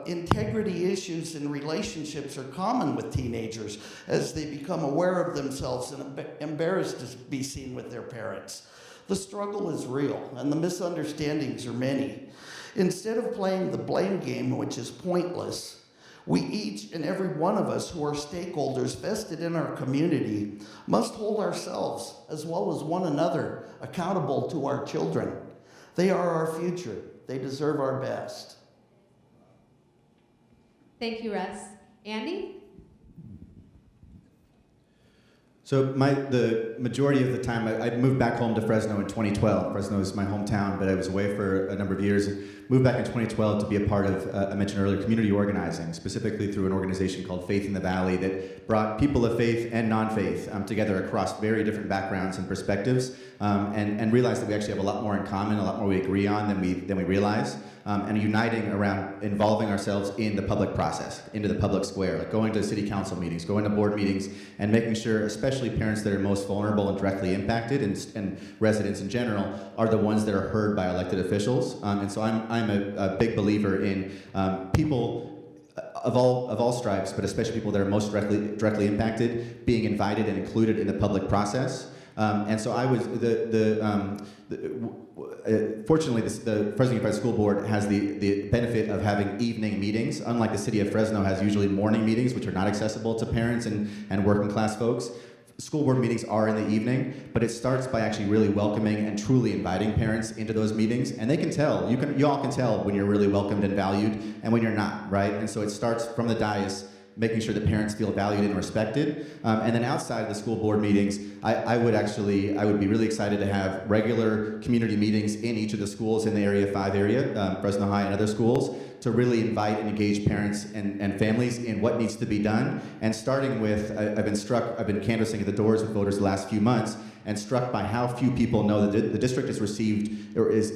J: Integrity issues in relationships are common with teenagers as they become aware of themselves and embarrassed to be seen with their parents. The struggle is real and the misunderstandings are many. Instead of playing the blame game, which is pointless, we each and every one of us who are stakeholders vested in our community must hold ourselves, as well as one another, accountable to our children. They are our future. They deserve our best.
D: Thank you, Russ. Andy?
F: So the majority of the time, I moved back home to Fresno in 2012. Fresno is my hometown, but I was away for a number of years. Moved back in 2012 to be a part of, I mentioned earlier, community organizing, specifically through an organization called Faith in the Valley that brought people of faith and non-faith together across very different backgrounds and perspectives, and realized that we actually have a lot more in common, a lot more we agree on than we realize. And uniting around involving ourselves in the public process, into the public square, like going to city council meetings, going to board meetings, and making sure, especially parents that are most vulnerable and directly impacted, and residents in general, are the ones that are heard by elected officials. And so I'm a big believer in people of all stripes, but especially people that are most directly impacted, being invited and included in the public process. And so I was fortunately, the Fresno Unified School Board has the benefit of having evening meetings, unlike the city of Fresno has usually morning meetings, which are not accessible to parents and working class folks. School board meetings are in the evening, but it starts by actually really welcoming and truly inviting parents into those meetings, and they can tell, you all can tell when you're really welcomed and valued and when you're not, right? And so it starts from the dais, making sure that parents feel valued and respected. And then outside of the school board meetings, I would be really excited to have regular community meetings in each of the schools in the Area 5 area, Fresno High and other schools, to really invite and engage parents and families in what needs to be done. And starting with, I've been canvassing at the doors with voters the last few months, and struck by how few people know that the district has received, or is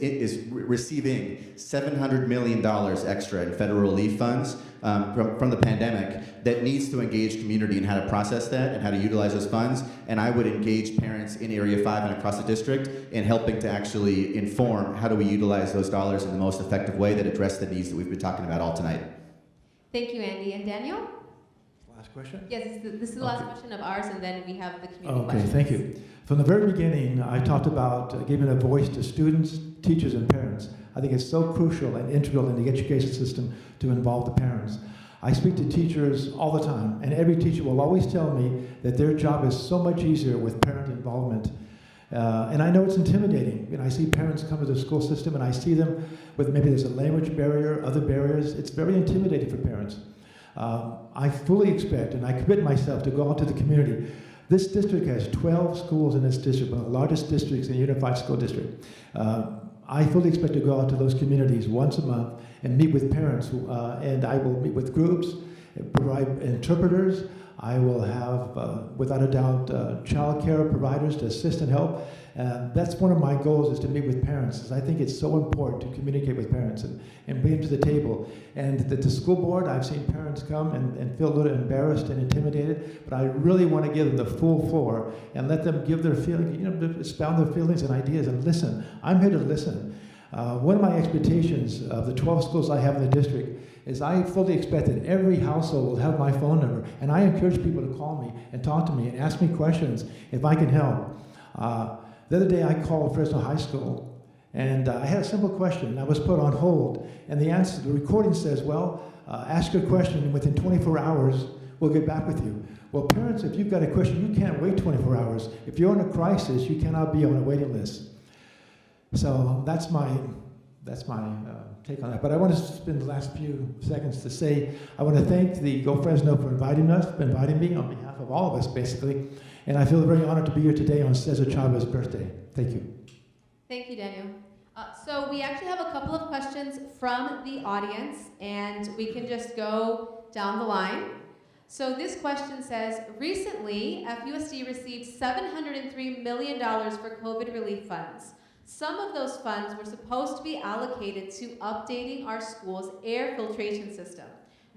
F: receiving $700 million extra in federal relief funds from the pandemic that needs to engage community in how to process that and how to utilize those funds. And I would engage parents in Area 5 and across the district in helping to actually inform how do we utilize those dollars in the most effective way that address the needs that we've been talking about all tonight.
D: Thank you, Andy. And Daniel?
I: Last question?
D: Yes, this is the last question of ours, and then we have the community questions.
I: Okay, thank you. From the very beginning, I talked about giving a voice to students, teachers, and parents. I think it's so crucial and integral in the education system to involve the parents. I speak to teachers all the time, and every teacher will always tell me that their job is so much easier with parent involvement. And I know it's intimidating. I see parents come to the school system, and I see them with maybe there's a language barrier, other barriers. It's very intimidating for parents. I fully expect, and I commit myself to go out to the community. This district has 12 schools in its district, one of the largest districts in the Unified School District. I fully expect to go out to those communities once a month and meet with parents, and I will meet with groups, provide interpreters. I will have, without a doubt, child care providers to assist and help. That's one of my goals, is to meet with parents, because I think it's so important to communicate with parents and bring them to the table. And at the school board, I've seen parents come and feel a little embarrassed and intimidated, but I really want to give them the full floor and let them give their feelings, expound their feelings and ideas and listen. I'm here to listen. One of my expectations of the 12 schools I have in the district is I fully expect that every household will have my phone number, and I encourage people to call me and talk to me and ask me questions if I can help. The other day I called Fresno High School, and I had a simple question. I was put on hold, and the answer, the recording says, well, ask your question, and within 24 hours, we'll get back with you. Well, parents, if you've got a question, you can't wait 24 hours. If you're in a crisis, you cannot be on a waiting list. So that's my that's my take on that. But I want to spend the last few seconds to say I want to thank the Go Fresno for inviting me on behalf of all of us, basically. And I feel very honored to be here today on Cesar Chavez's birthday. Thank you.
D: Thank you, Daniel. So we actually have a couple of questions from the audience, and we can just go down the line. So this question says, recently, FUSD received $703 million for COVID relief funds. Some of those funds were supposed to be allocated to updating our school's air filtration system.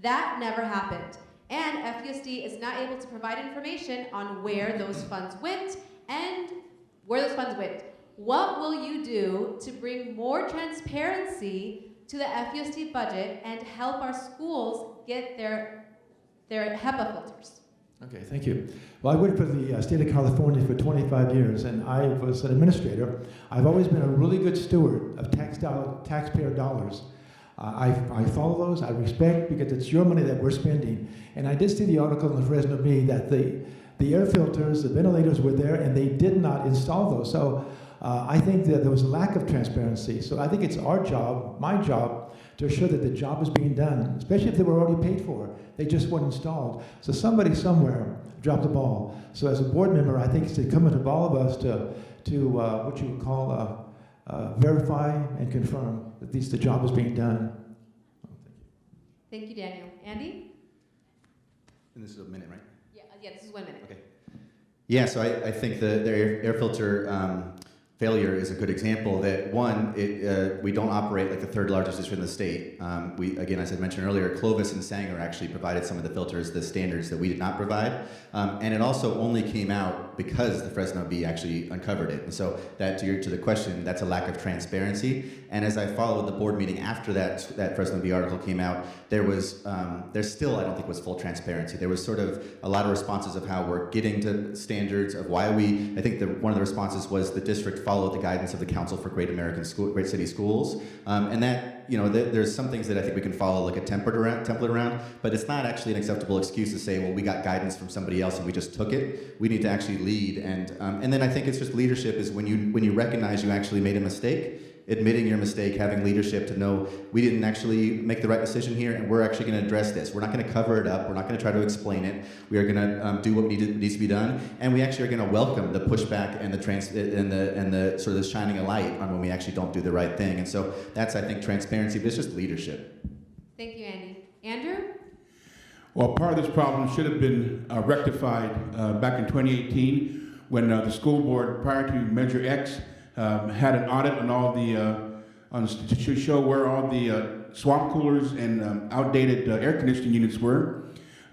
D: That never happened. And FUSD is not able to provide information on where those funds went and where those funds went. What will you do to bring more transparency to the FUSD budget and help our schools get their HEPA filters?
I: Okay, thank you. Well, I worked for the state of California for 25 years, and I was an administrator. I've always been a really good steward of taxpayer dollars. I follow those, I respect, because it's your money that we're spending. And I did see the article in the Fresno Bee that the air filters, the ventilators were there, and they did not install those. So I think that there was a lack of transparency. So I think it's our job, my job, to assure that the job is being done, especially if they were already paid for. They just weren't installed. So somebody somewhere dropped the ball. So as a board member, I think it's incumbent of all of us to what you would call verify and confirm that the job is being done.
D: Thank you, Daniel. Andy?
F: And this is a minute, right?
D: Yeah, this is 1 minute.
F: Okay. Yeah, so I think the air filter failure is a good example that, one, we don't operate like the third largest district in the state. Again, as I mentioned earlier, Clovis and Sanger actually provided some of the filters, the standards that we did not provide. And it also only came out because the Fresno Bee actually uncovered it. And so that, to the question, that's a lack of transparency. And as I followed the board meeting after that Fresno Bee article came out, there's still, I don't think, was full transparency. There was sort of a lot of responses of how we're getting to standards, of why I think one of the responses was the district followed the guidance of the Council for Great City Schools. And that, there's some things that I think we can follow like a template around, but it's not actually an acceptable excuse to say, well, we got guidance from somebody else and we just took it. We need to actually lead. And then I think it's just leadership is when you recognize you actually made a mistake, admitting your mistake, having leadership to know we didn't actually make the right decision here, and we're actually going to address this. We're not going to cover it up. We're not going to try to explain it. We are going to do what needs to be done, and we actually are going to welcome the pushback and the sort of the shining a light on when we actually don't do the right thing. And so that's, I think, transparency, but it's just leadership.
D: Thank you, Andy. Andrew?
E: Well, part of this problem should have been rectified back in 2018 when the school board, prior to Measure X, had an audit on all to show where all the swamp coolers and outdated air conditioning units were.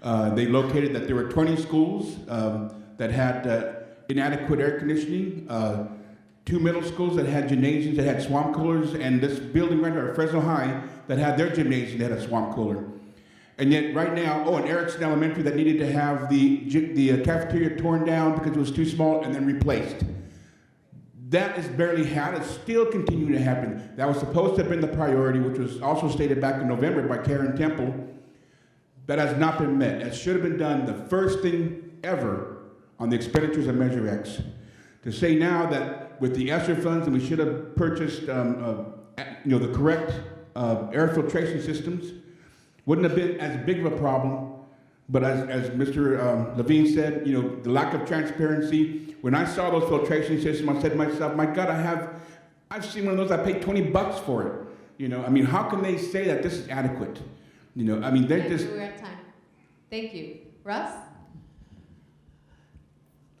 E: They located that there were 20 schools that had inadequate air conditioning, 2 middle schools that had gymnasiums that had swamp coolers, and this building right here at Fresno High that had their gymnasium that had a swamp cooler. And yet right now, in Erickson Elementary that needed to have the cafeteria torn down because it was too small and then replaced. That is barely had. It's still continuing to happen. That was supposed to have been the priority, which was also stated back in November by Karen Temple. That has not been met. That should have been done the first thing ever on the expenditures of Measure X. To say now that with the ESSER funds, and we should have purchased the correct air filtration systems, wouldn't have been as big of a problem. But as Mr. Levine said, the lack of transparency. When I saw those filtration systems, I said to myself, my God, I've seen one of those, I paid $20 for it. How can they say that this is adequate? They're just...
D: We're out of time. Thank you. Russ?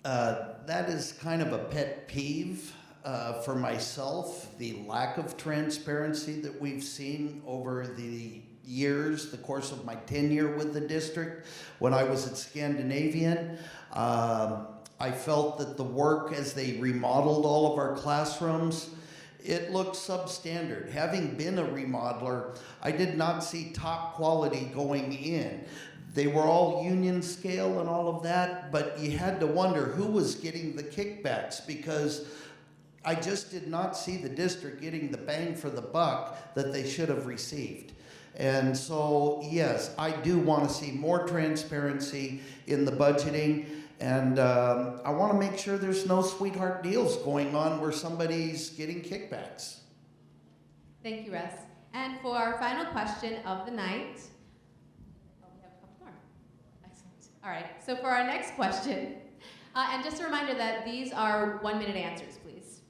J: That is kind of a pet peeve for myself, the lack of transparency that we've seen over the years, the course of my tenure with the district. When I was at Scandinavian, I felt that the work as they remodeled all of our classrooms, it looked substandard. Having been a remodeler, I did not see top quality going in. They were all union scale and all of that, but you had to wonder who was getting the kickbacks, because I just did not see the district getting the bang for the buck that they should have received. And so, yes, I do want to see more transparency in the budgeting, and I want to make sure there's no sweetheart deals going on where somebody's getting kickbacks.
D: Thank you, Russ. And for our final question of the night, oh, we have a couple more. Excellent. All right, so for our next question, and just a reminder that these are 1-minute answers, please.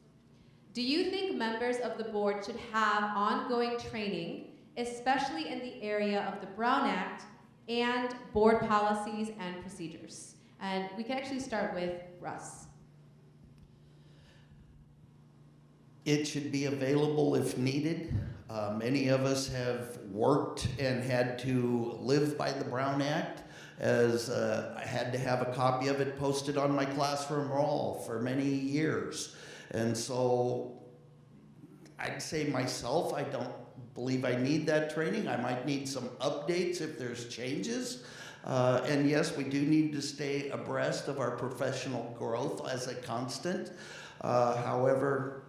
D: Do you think members of the board should have ongoing training, especially in the area of the Brown Act and board policies and procedures? And we can actually start with Russ.
J: It should be available if needed. Many of us have worked and had to live by the Brown Act, as I had to have a copy of it posted on my classroom wall for many years. And so I'd say myself, I don't believe I need that training. I might need some updates if there's changes. And yes, we do need to stay abreast of our professional growth as a constant. However,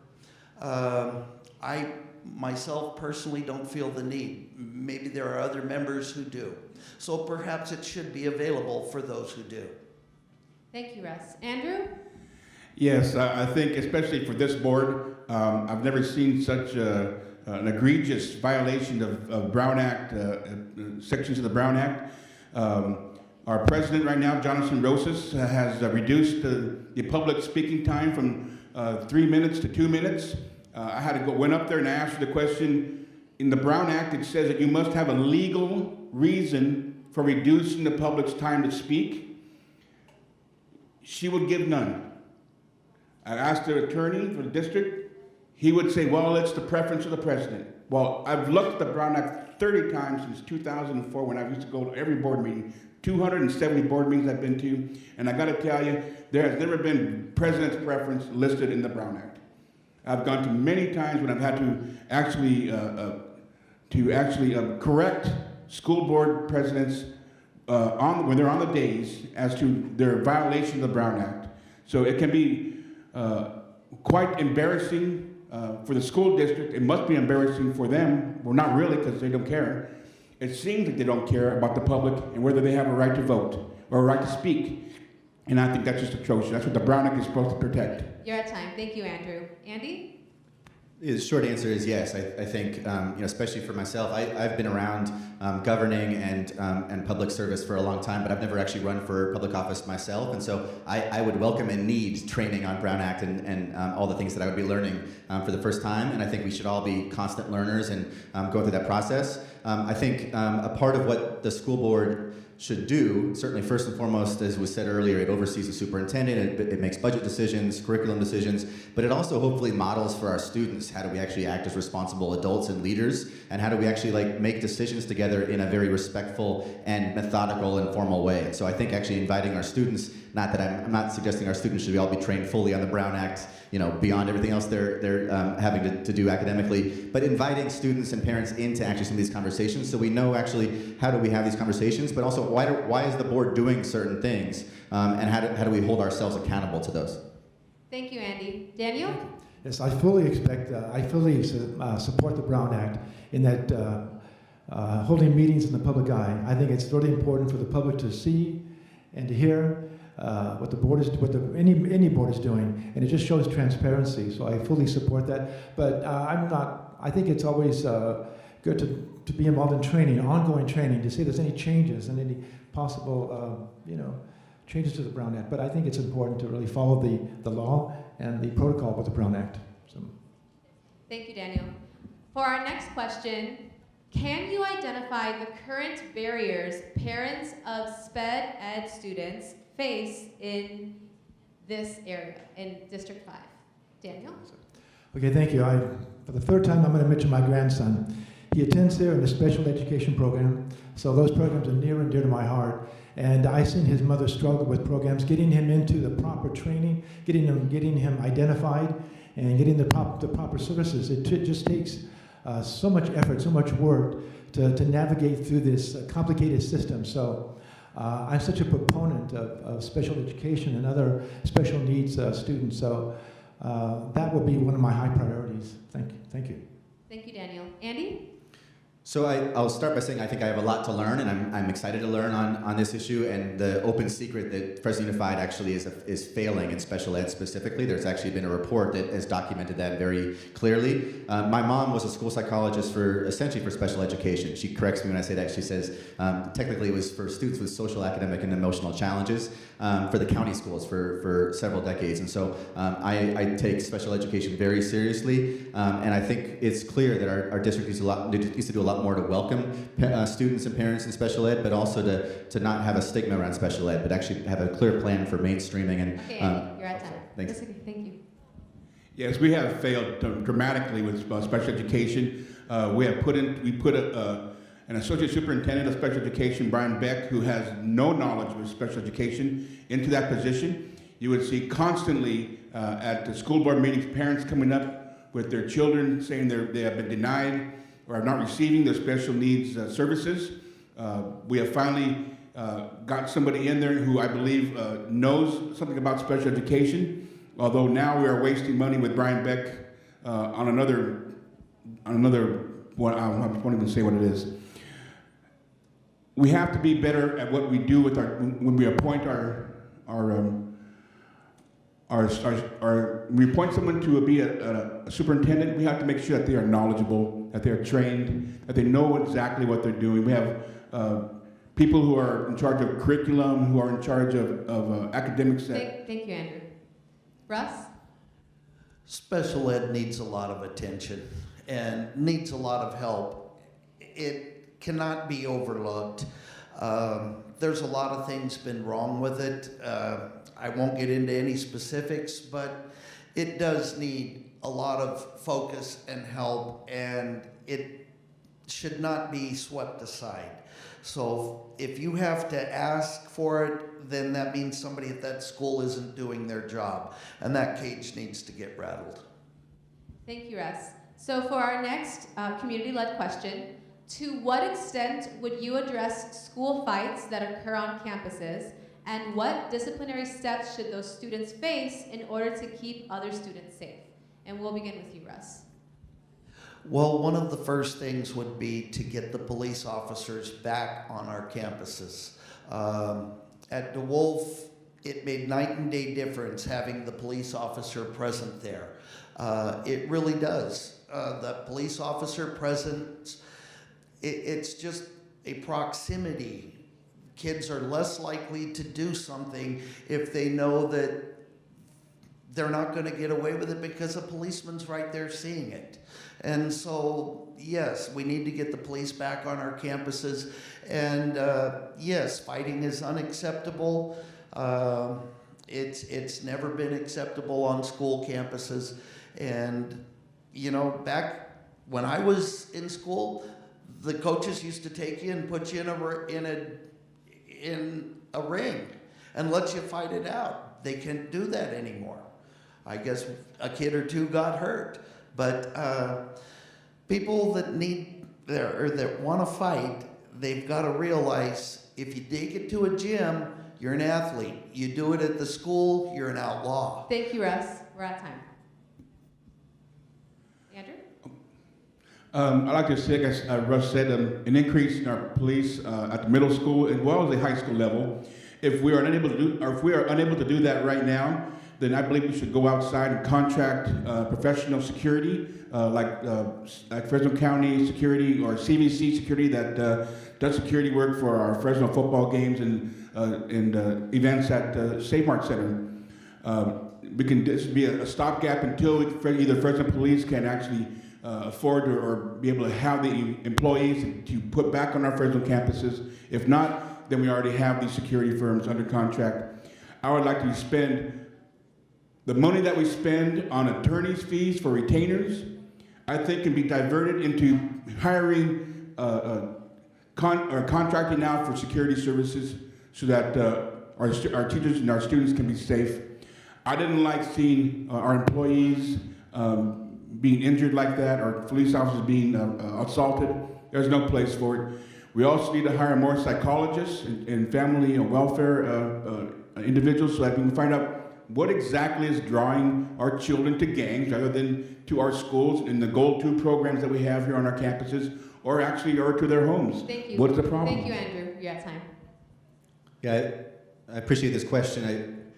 J: I myself personally don't feel the need. Maybe there are other members who do. So perhaps it should be available for those who do.
D: Thank you, Russ. Andrew?
E: Yes, I think especially for this board, I've never seen such an egregious violation of Brown Act, sections of the Brown Act. Our president right now, Jonathan Rosas, has reduced the public speaking time from 3 minutes to 2 minutes. I had to went up there and asked the question. In the Brown Act, it says that you must have a legal reason for reducing the public's time to speak. She would give none. I asked the attorney for the district. He would say, well, it's the preference of the president. Well, I've looked at the Brown Act 30 times since 2004 when I used to go to every board meeting, 270 board meetings I've been to, and I got to tell you, there has never been president's preference listed in the Brown Act. I've gone to many times when I've had to actually correct school board presidents when they're on the days as to their violation of the Brown Act. So it can be quite embarrassing for the school district. It must be embarrassing for them. Well, not really, because they don't care. It seems like they don't care about the public and whether they have a right to vote or a right to speak. And I think that's just atrocious. That's what the Brown Act is supposed to protect.
D: You're at time. Thank you, Andrew. Andy?
F: The short answer is yes. I think, especially for myself, I've been around governing and public service for a long time, but I've never actually run for public office myself. And so I would welcome and need training on Brown Act and all the things that I would be learning for the first time. And I think we should all be constant learners and go through that process. I think a part of what the school board should do, certainly first and foremost, as was said earlier, it oversees the superintendent, it makes budget decisions, curriculum decisions, but it also hopefully models for our students how do we actually act as responsible adults and leaders, and how do we actually make decisions together in a very respectful and methodical and formal way. So I think actually inviting our students, not that I'm not suggesting our students should all be trained fully on the Brown Act, beyond everything else they're having to do academically, but inviting students and parents into actually some of these conversations so we know actually how do we have these conversations, but also why is the board doing certain things, and how do we hold ourselves accountable to those?
D: Thank you, Andy. Daniel?
I: Yes, I fully support the Brown Act in that holding meetings in the public eye. I think it's really important for the public to see and to hear what the board is, any board is doing, and it just shows transparency. So I fully support that. But I think it's always good to be involved in training, ongoing training, to see if there's any changes and any possible, changes to the Brown Act. But I think it's important to really follow the law and the protocol with the Brown Act. So.
D: Thank you, Daniel. For our next question, can you identify the current barriers parents of SPED Ed students face in this area, in District 5? Daniel?
I: Okay, thank you. For the third time, I'm going to mention my grandson. He attends here in a special education program, so those programs are near and dear to my heart. And I've seen his mother struggle with programs, getting him into the proper training, getting him identified, and getting the proper services. It just takes so much effort, so much work to navigate through this complicated system. So I'm such a proponent of special education and other special needs students. So that will be one of my high priorities. Thank you.
D: Thank you, Daniel. Andy?
F: So I'll start by saying I think I have a lot to learn, and I'm excited to learn on this issue. And the open secret that Fresno Unified actually is failing in special ed specifically. There's actually been a report that has documented that very clearly. My mom was a school psychologist essentially for special education. She corrects me when I say that. She says technically it was for students with social, academic, and emotional challenges for the county schools for several decades. And so I take special education very seriously, and I think it's clear that our district needs to do a lot more to welcome students and parents in special ed, but also to not have a stigma around special ed, but actually have a clear plan for mainstreaming. And
D: okay, Andy, you're out of time.
F: Thanks.
D: That's okay, thank you.
E: Yes, we have failed dramatically with special education. We put an associate superintendent of special education, Brian Beck, who has no knowledge of special education, into that position. You would see constantly at the school board meetings, parents coming up with their children saying they have been denied or are not receiving their special needs services. We have finally got somebody in there who I believe knows something about special education, although now we are wasting money with Brian Beck on another one. I won't even say what it is. We have to be better at what we do with when we appoint we appoint someone to be a superintendent. We have to make sure that they are knowledgeable, that they are trained, that they know exactly what they're doing. We have people who are in charge of curriculum, who are in charge of academics.
D: Thank you, Andrew. Russ?
J: Special ed needs a lot of attention and needs a lot of help. It cannot be overlooked. There's a lot of things been wrong with it. I won't get into any specifics, but it does need a lot of focus and help, and it should not be swept aside. So if you have to ask for it, then that means somebody at that school isn't doing their job, and that cage needs to get rattled.
D: Thank you, Russ. So for our next community-led question, to what extent would you address school fights that occur on campuses, and what disciplinary steps should those students face in order to keep other students safe? And we'll begin with you, Russ.
J: Well, one of the first things would be to get the police officers back on our campuses. At DeWolf, it made night and day difference having the police officer present there. It really does. The police officer presence, it's just a proximity. Kids are less likely to do something if they know that they're not going to get away with it because a policeman's right there seeing it. And so, yes, we need to get the police back on our campuses. And yes, fighting is unacceptable. It's never been acceptable on school campuses. And, you know, back when I was in school, the coaches used to take you and put you in a ring and let you fight it out. They can't do that anymore. I guess a kid or two got hurt, but people that that want to fight, they've got to realize if you take it to a gym, you're an athlete. You do it at the school, you're an outlaw.
D: Thank you, Russ. We're out of time. Andrew?
E: I'd like to say, as Russ said, an increase in our police at the middle school as well as the high school level. If we are unable to do that right now, then I believe we should go outside and contract professional security, like Fresno County Security or CVC Security that does security work for our Fresno football games and events at the Save Mart Center. This would be a stopgap until either Fresno Police can actually afford or be able to have the employees to put back on our Fresno campuses. If not, then we already have these security firms under contract. I would like to spend the money that we spend on attorney's fees for retainers, I think can be diverted into hiring or contracting out for security services so that our teachers and our students can be safe. I didn't like seeing our employees being injured like that or police officers being assaulted. There's no place for it. We also need to hire more psychologists and family and welfare individuals so that we can find out what exactly is drawing our children to gangs rather than to our schools and the Gold 2 programs that we have here on our campuses, or to their homes.
D: Thank you.
E: What's the problem?
D: Thank you, Andrew. You're at time.
F: Yeah, I appreciate this question.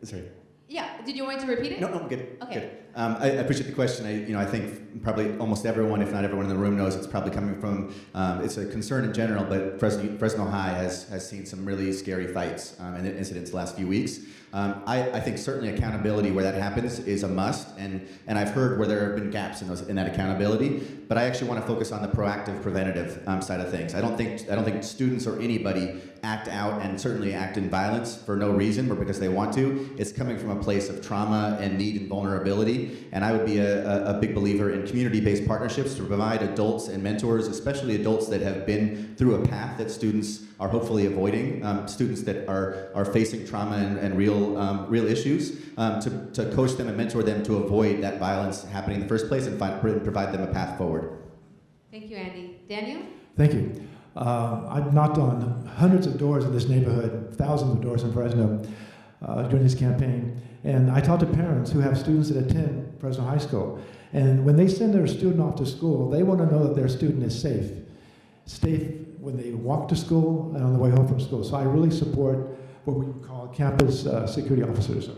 F: Sorry.
D: Yeah, did you want to repeat it?
F: No, I'm good.
D: Okay.
F: Good. I appreciate the question. I think probably almost everyone, if not everyone in the room, knows it's probably coming from. It's a concern in general, but Fresno High has seen some really scary fights and incidents the last few weeks. I think certainly accountability where that happens is a must, and I've heard where there have been gaps in that accountability. But I actually want to focus on the proactive, preventative side of things. I don't think students or anybody act out and certainly act in violence for no reason or because they want to. It's coming from a place of trauma and need and vulnerability. And I would be a big believer in community-based partnerships to provide adults and mentors, especially adults that have been through a path that students are hopefully avoiding, students that are facing trauma and real issues, to coach them and mentor them to avoid that violence happening in the first place and provide them a path forward.
D: Thank you, Andy. Daniel?
I: Thank you. I've knocked on hundreds of doors in this neighborhood, thousands of doors in Fresno during this campaign. And I talk to parents who have students that attend Fresno High School. And when they send their student off to school, they want to know that their student is safe. Safe when they walk to school and on the way home from school. So I really support what we call campus security officers, or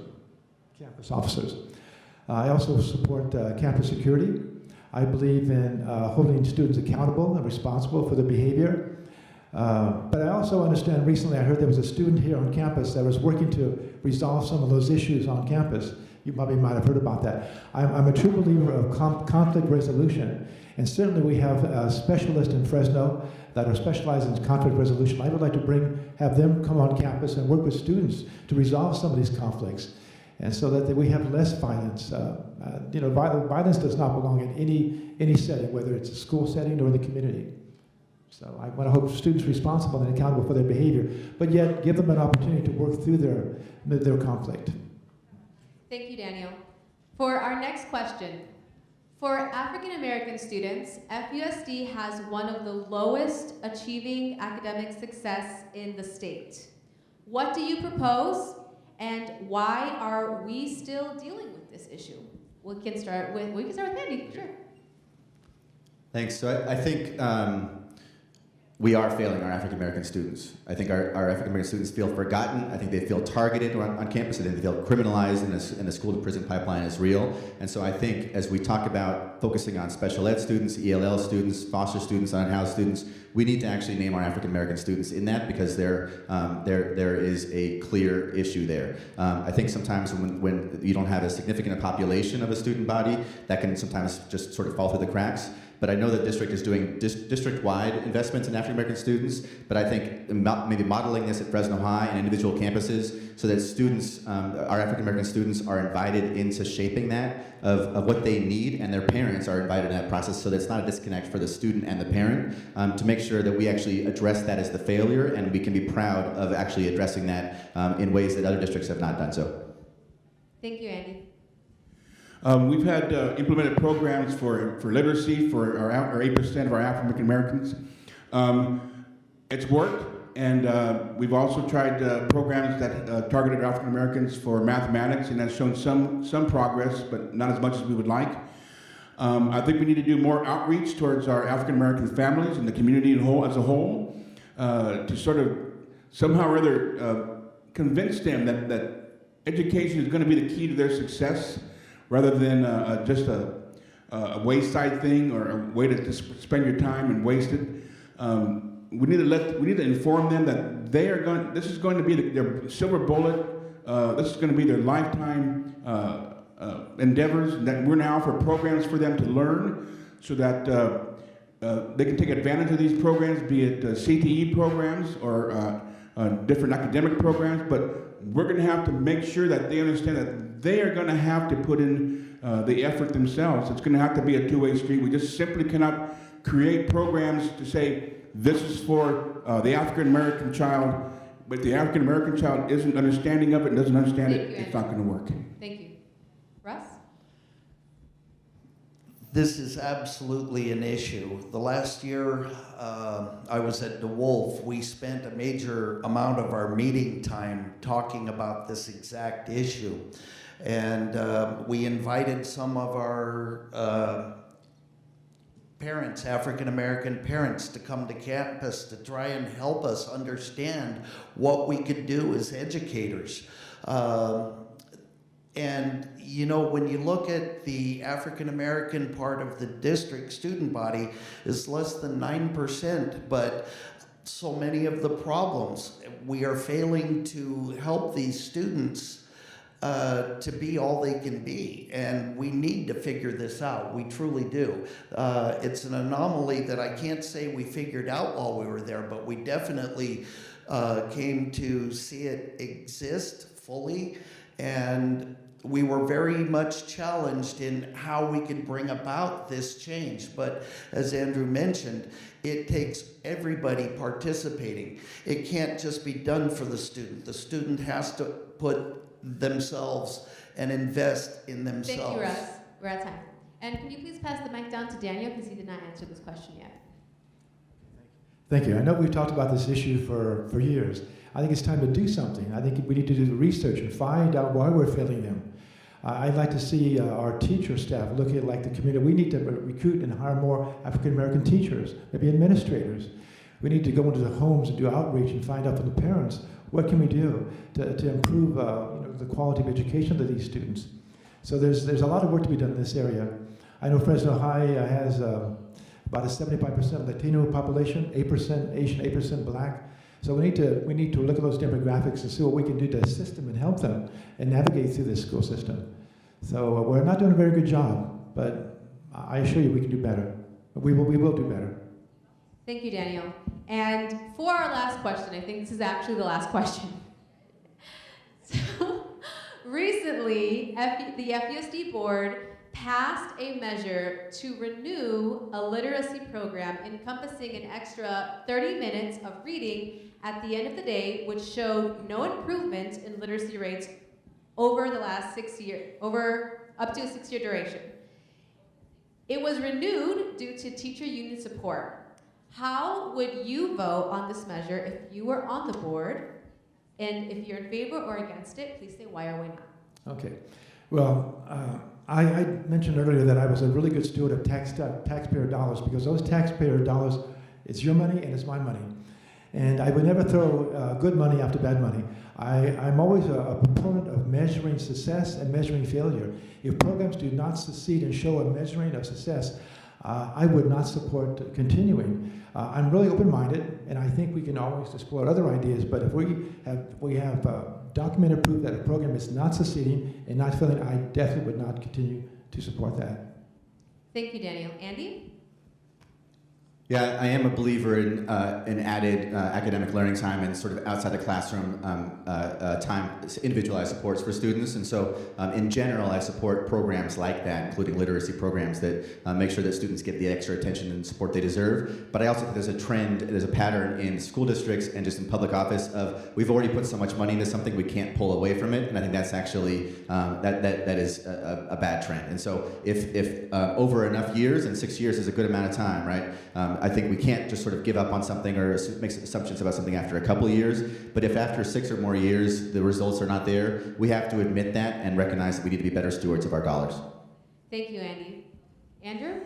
I: campus officers. I also support campus security. I believe in holding students accountable and responsible for their behavior. But I also understand recently I heard there was a student here on campus that was working to resolve some of those issues on campus. You probably might have heard about that. I'm a true believer of conflict resolution. And certainly we have specialists in Fresno that are specialized in conflict resolution. I would like to have them come on campus and work with students to resolve some of these conflicts. And so that we have less violence. Violence does not belong in any setting, whether it's a school setting or in the community. So I want to hold students responsible and accountable for their behavior, but yet give them an opportunity to work through their conflict.
D: Thank you, Daniel. For our next question, for African American students, FUSD has one of the lowest achieving academic success in the state. What do you propose, and why are we still dealing with this issue? We can start with Andy, sure.
F: Thanks. So I think we are failing our African American students. I think our African American students feel forgotten. I think they feel targeted on campus. I think they feel criminalized, and the school to prison pipeline is real. And so I think as we talk about focusing on special ed students, ELL students, foster students, unhoused students, we need to actually name our African American students in that, because there is a clear issue there. I think sometimes when you don't have a significant population of a student body, that can sometimes just sort of fall through the cracks. But I know the district is doing district-wide investments in African American students, but I think maybe modeling this at Fresno High and individual campuses so that students, our African American students, are invited into shaping that of what they need, and their parents are invited in that process, so that it's not a disconnect for the student and the parent, to make sure that we actually address that as the failure, and we can be proud of actually addressing that in ways that other districts have not done so.
D: Thank you, Andy.
E: We've had implemented programs for literacy for our 8% of our African Americans. It's worked, and we've also tried programs that targeted African Americans for mathematics, and that's shown some progress, but not as much as we would like. I think we need to do more outreach towards our African American families and the community as a whole, to sort of somehow or other convince them that education is going to be the key to their success, rather than just a wayside thing or a way to just spend your time and waste it. We need to inform them that this is going to be their silver bullet. This is going to be their lifetime endeavors. That we're now for programs for them to learn, so that they can take advantage of these programs, be it CTE programs or different academic programs. But we're going to have to make sure that they understand that they are going to have to put in the effort themselves. It's going to have to be a two-way street. We just simply cannot create programs to say this is for the African American child, but the African American child isn't understanding of it and doesn't understand it. It's not going to work.
D: Thank you. Russ?
J: This is absolutely an issue. The last year I was at DeWolf, we spent a major amount of our meeting time talking about this exact issue. And we invited some of our parents, African American parents, to come to campus to try and help us understand what we could do as educators. And you know, when you look at the African American part of the district student body, is less than 9%, but so many of the problems, we are failing to help these students to be all they can be, and we need to figure this out. We truly do. It's an anomaly that I can't say we figured out while we were there, but we definitely came to see it exist fully, and we were very much challenged in how we could bring about this change. But as Andrew mentioned, it takes everybody participating. It can't just be done for the student. The student has to put themselves and invest in themselves.
D: Thank you, Russ. We're out of time. And can you please pass the mic down to Daniel, because he did not answer this question yet.
I: Thank you. I know we've talked about this issue for years. I think it's time to do something. I think we need to do the research and find out why we're failing them. I'd like to see our teacher staff look at like the community. We need to recruit and hire more African American teachers, maybe administrators. We need to go into the homes and do outreach and find out from the parents, what can we do to improve the quality of education of these students. So there's a lot of work to be done in this area. I know Fresno High has about a 75% Latino population, 8% Asian, 8% Black. So we need to look at those demographics and see what we can do to assist them and help them and navigate through this school system. So we're not doing a very good job, but I assure you we can do better. We will do better.
D: Thank you, Daniel. And for our last question, I think this is actually the last question. So recently, the FUSD board passed a measure to renew a literacy program encompassing an extra 30 minutes of reading at the end of the day, which showed no improvement in literacy rates over the last 6 years, up to a 6-year duration. It was renewed due to teacher union support. How would you vote on this measure if you were on the board? And if you're in favor or against it, please say why or why not.
I: Okay. Well, I mentioned earlier that I was a really good steward of taxpayer dollars, because those taxpayer dollars, it's your money and it's my money. And I would never throw good money after bad money. I'm always a proponent of measuring success and measuring failure. If programs do not succeed and show a measuring of success, I would not support continuing. I'm really open-minded, and I think we can always explore other ideas, but if we have documented proof that a program is not succeeding and not failing, I definitely would not continue to support that.
D: Thank you, Daniel. Andy?
F: Yeah, I am a believer in added academic learning time and sort of outside the classroom time, individualized supports for students. And so in general, I support programs like that, including literacy programs that make sure that students get the extra attention and support they deserve. But I also think there's a trend, there's a pattern in school districts and just in public office of we've already put so much money into something, we can't pull away from it. And I think that's actually, that is a bad trend. And so if over enough years, and 6 years is a good amount of time, right? I think we can't just sort of give up on something or make assumptions about something after a couple of years. But if after 6 or more years the results are not there, we have to admit that and recognize that we need to be better stewards of our dollars.
D: Thank you, Andy. Andrew?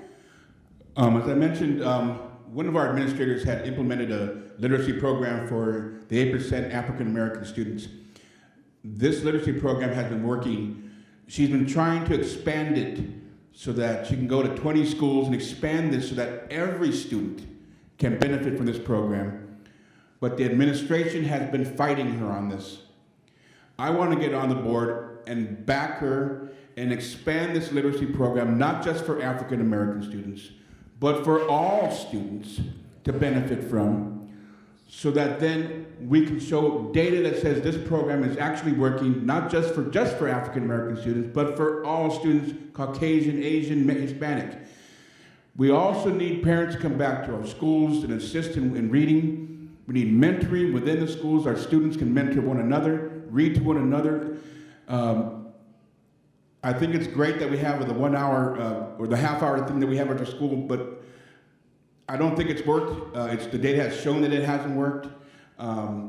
E: As I mentioned, one of our administrators had implemented a literacy program for the 8% African American students. This literacy program has been working. She's been trying to expand it so that she can go to 20 schools and expand this so that every student can benefit from this program. But the administration has been fighting her on this. I want to get on the board and back her and expand this literacy program, not just for African American students, but for all students to benefit from, so that then we can show data that says this program is actually working, not just for African American students, but for all students, Caucasian, Asian, Hispanic. We also need parents to come back to our schools and assist in reading. We need mentoring within the schools. Our students can mentor one another, read to one another. I think it's great that we have the 1 hour or the half-hour thing that we have at our school, but I don't think it's worked. The data has shown that it hasn't worked.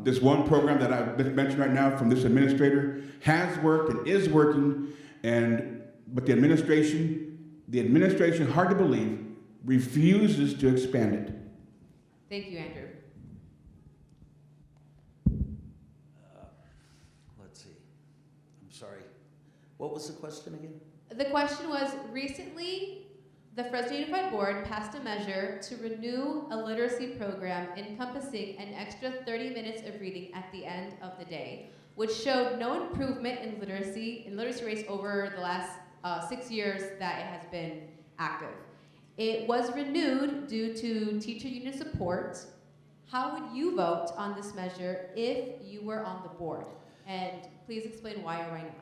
E: This one program that I've mentioned right now from this administrator has worked and is working, but the administration, hard to believe, refuses to expand it.
D: Thank you, Andrew.
J: Let's see. I'm sorry. What was the question again?
D: The question was, recently, the Fresno Unified Board passed a measure to renew a literacy program encompassing an extra 30 minutes of reading at the end of the day, which showed no improvement in literacy rates over the last 6 years that it has been active. It was renewed due to teacher union support. How would you vote on this measure if you were on the board? And please explain why or why not.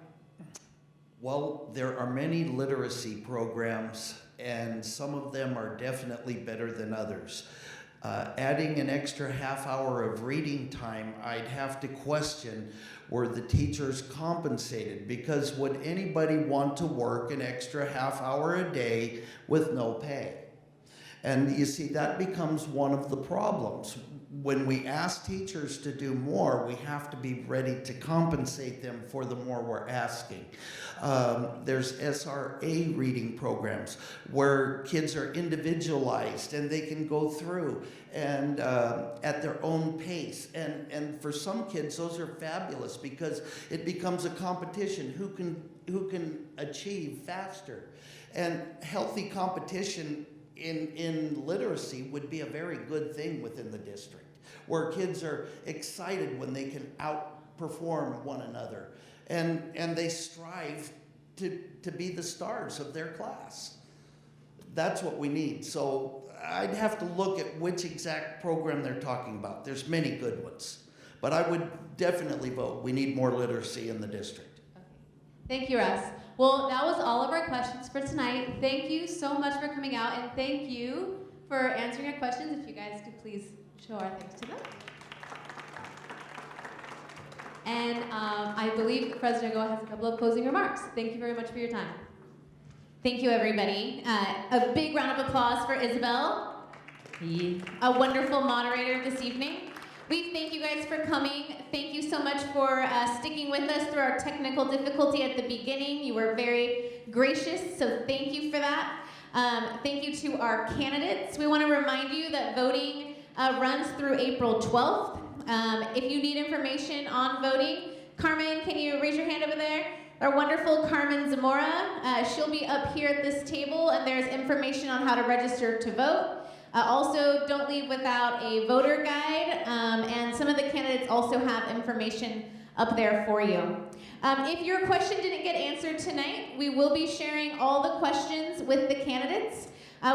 J: Well, there are many literacy programs, and some of them are definitely better than others. Adding an extra half hour of reading time, I'd have to question, were the teachers compensated? Because would anybody want to work an extra half hour a day with no pay? And you see, that becomes one of the problems. When we ask teachers to do more, we have to be ready to compensate them for the more we're asking. There's SRA reading programs where kids are individualized and they can go through and at their own pace. And for some kids, those are fabulous because it becomes a competition. Who can achieve faster? And healthy competition in literacy would be a very good thing within the district, where kids are excited when they can outperform one another, and they strive to be the stars of their class. That's what we need. So I'd have to look at which exact program they're talking about. There's many good ones, but I would definitely vote we need more literacy in the district.
D: Okay. Thank you, Russ. Well, that was all of our questions for tonight. Thank you so much for coming out, and thank you for answering our questions. If you guys could please show our thanks to them. And I believe President Go has a couple of closing remarks. Thank you very much for your time.
B: Thank you, everybody. A big round of applause for Isabel, a wonderful moderator this evening. We thank you guys for coming. Thank you so much for sticking with us through our technical difficulty at the beginning. You were very gracious, so thank you for that. Thank you to our candidates. We want to remind you that voting runs through April 12th. If you need information on voting, Carmen, can you raise your hand over there? Our wonderful Carmen Zamora. She'll be up here at this table, and there's information on how to register to vote. Also, don't leave without a voter guide, and some of the candidates also have information up there for you. If your question didn't get answered tonight, we will be sharing all the questions with the candidates.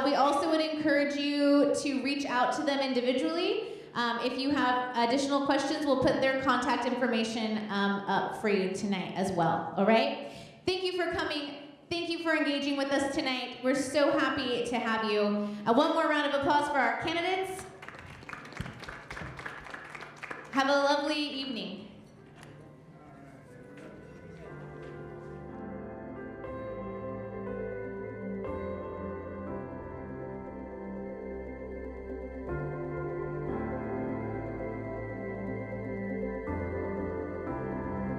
B: We also would encourage you to reach out to them individually. If you have additional questions, we'll put their contact information up for you tonight as well, all right? Thank you for coming. Thank you for engaging with us tonight. We're so happy to have you. One more round of applause for our candidates. Have a lovely evening.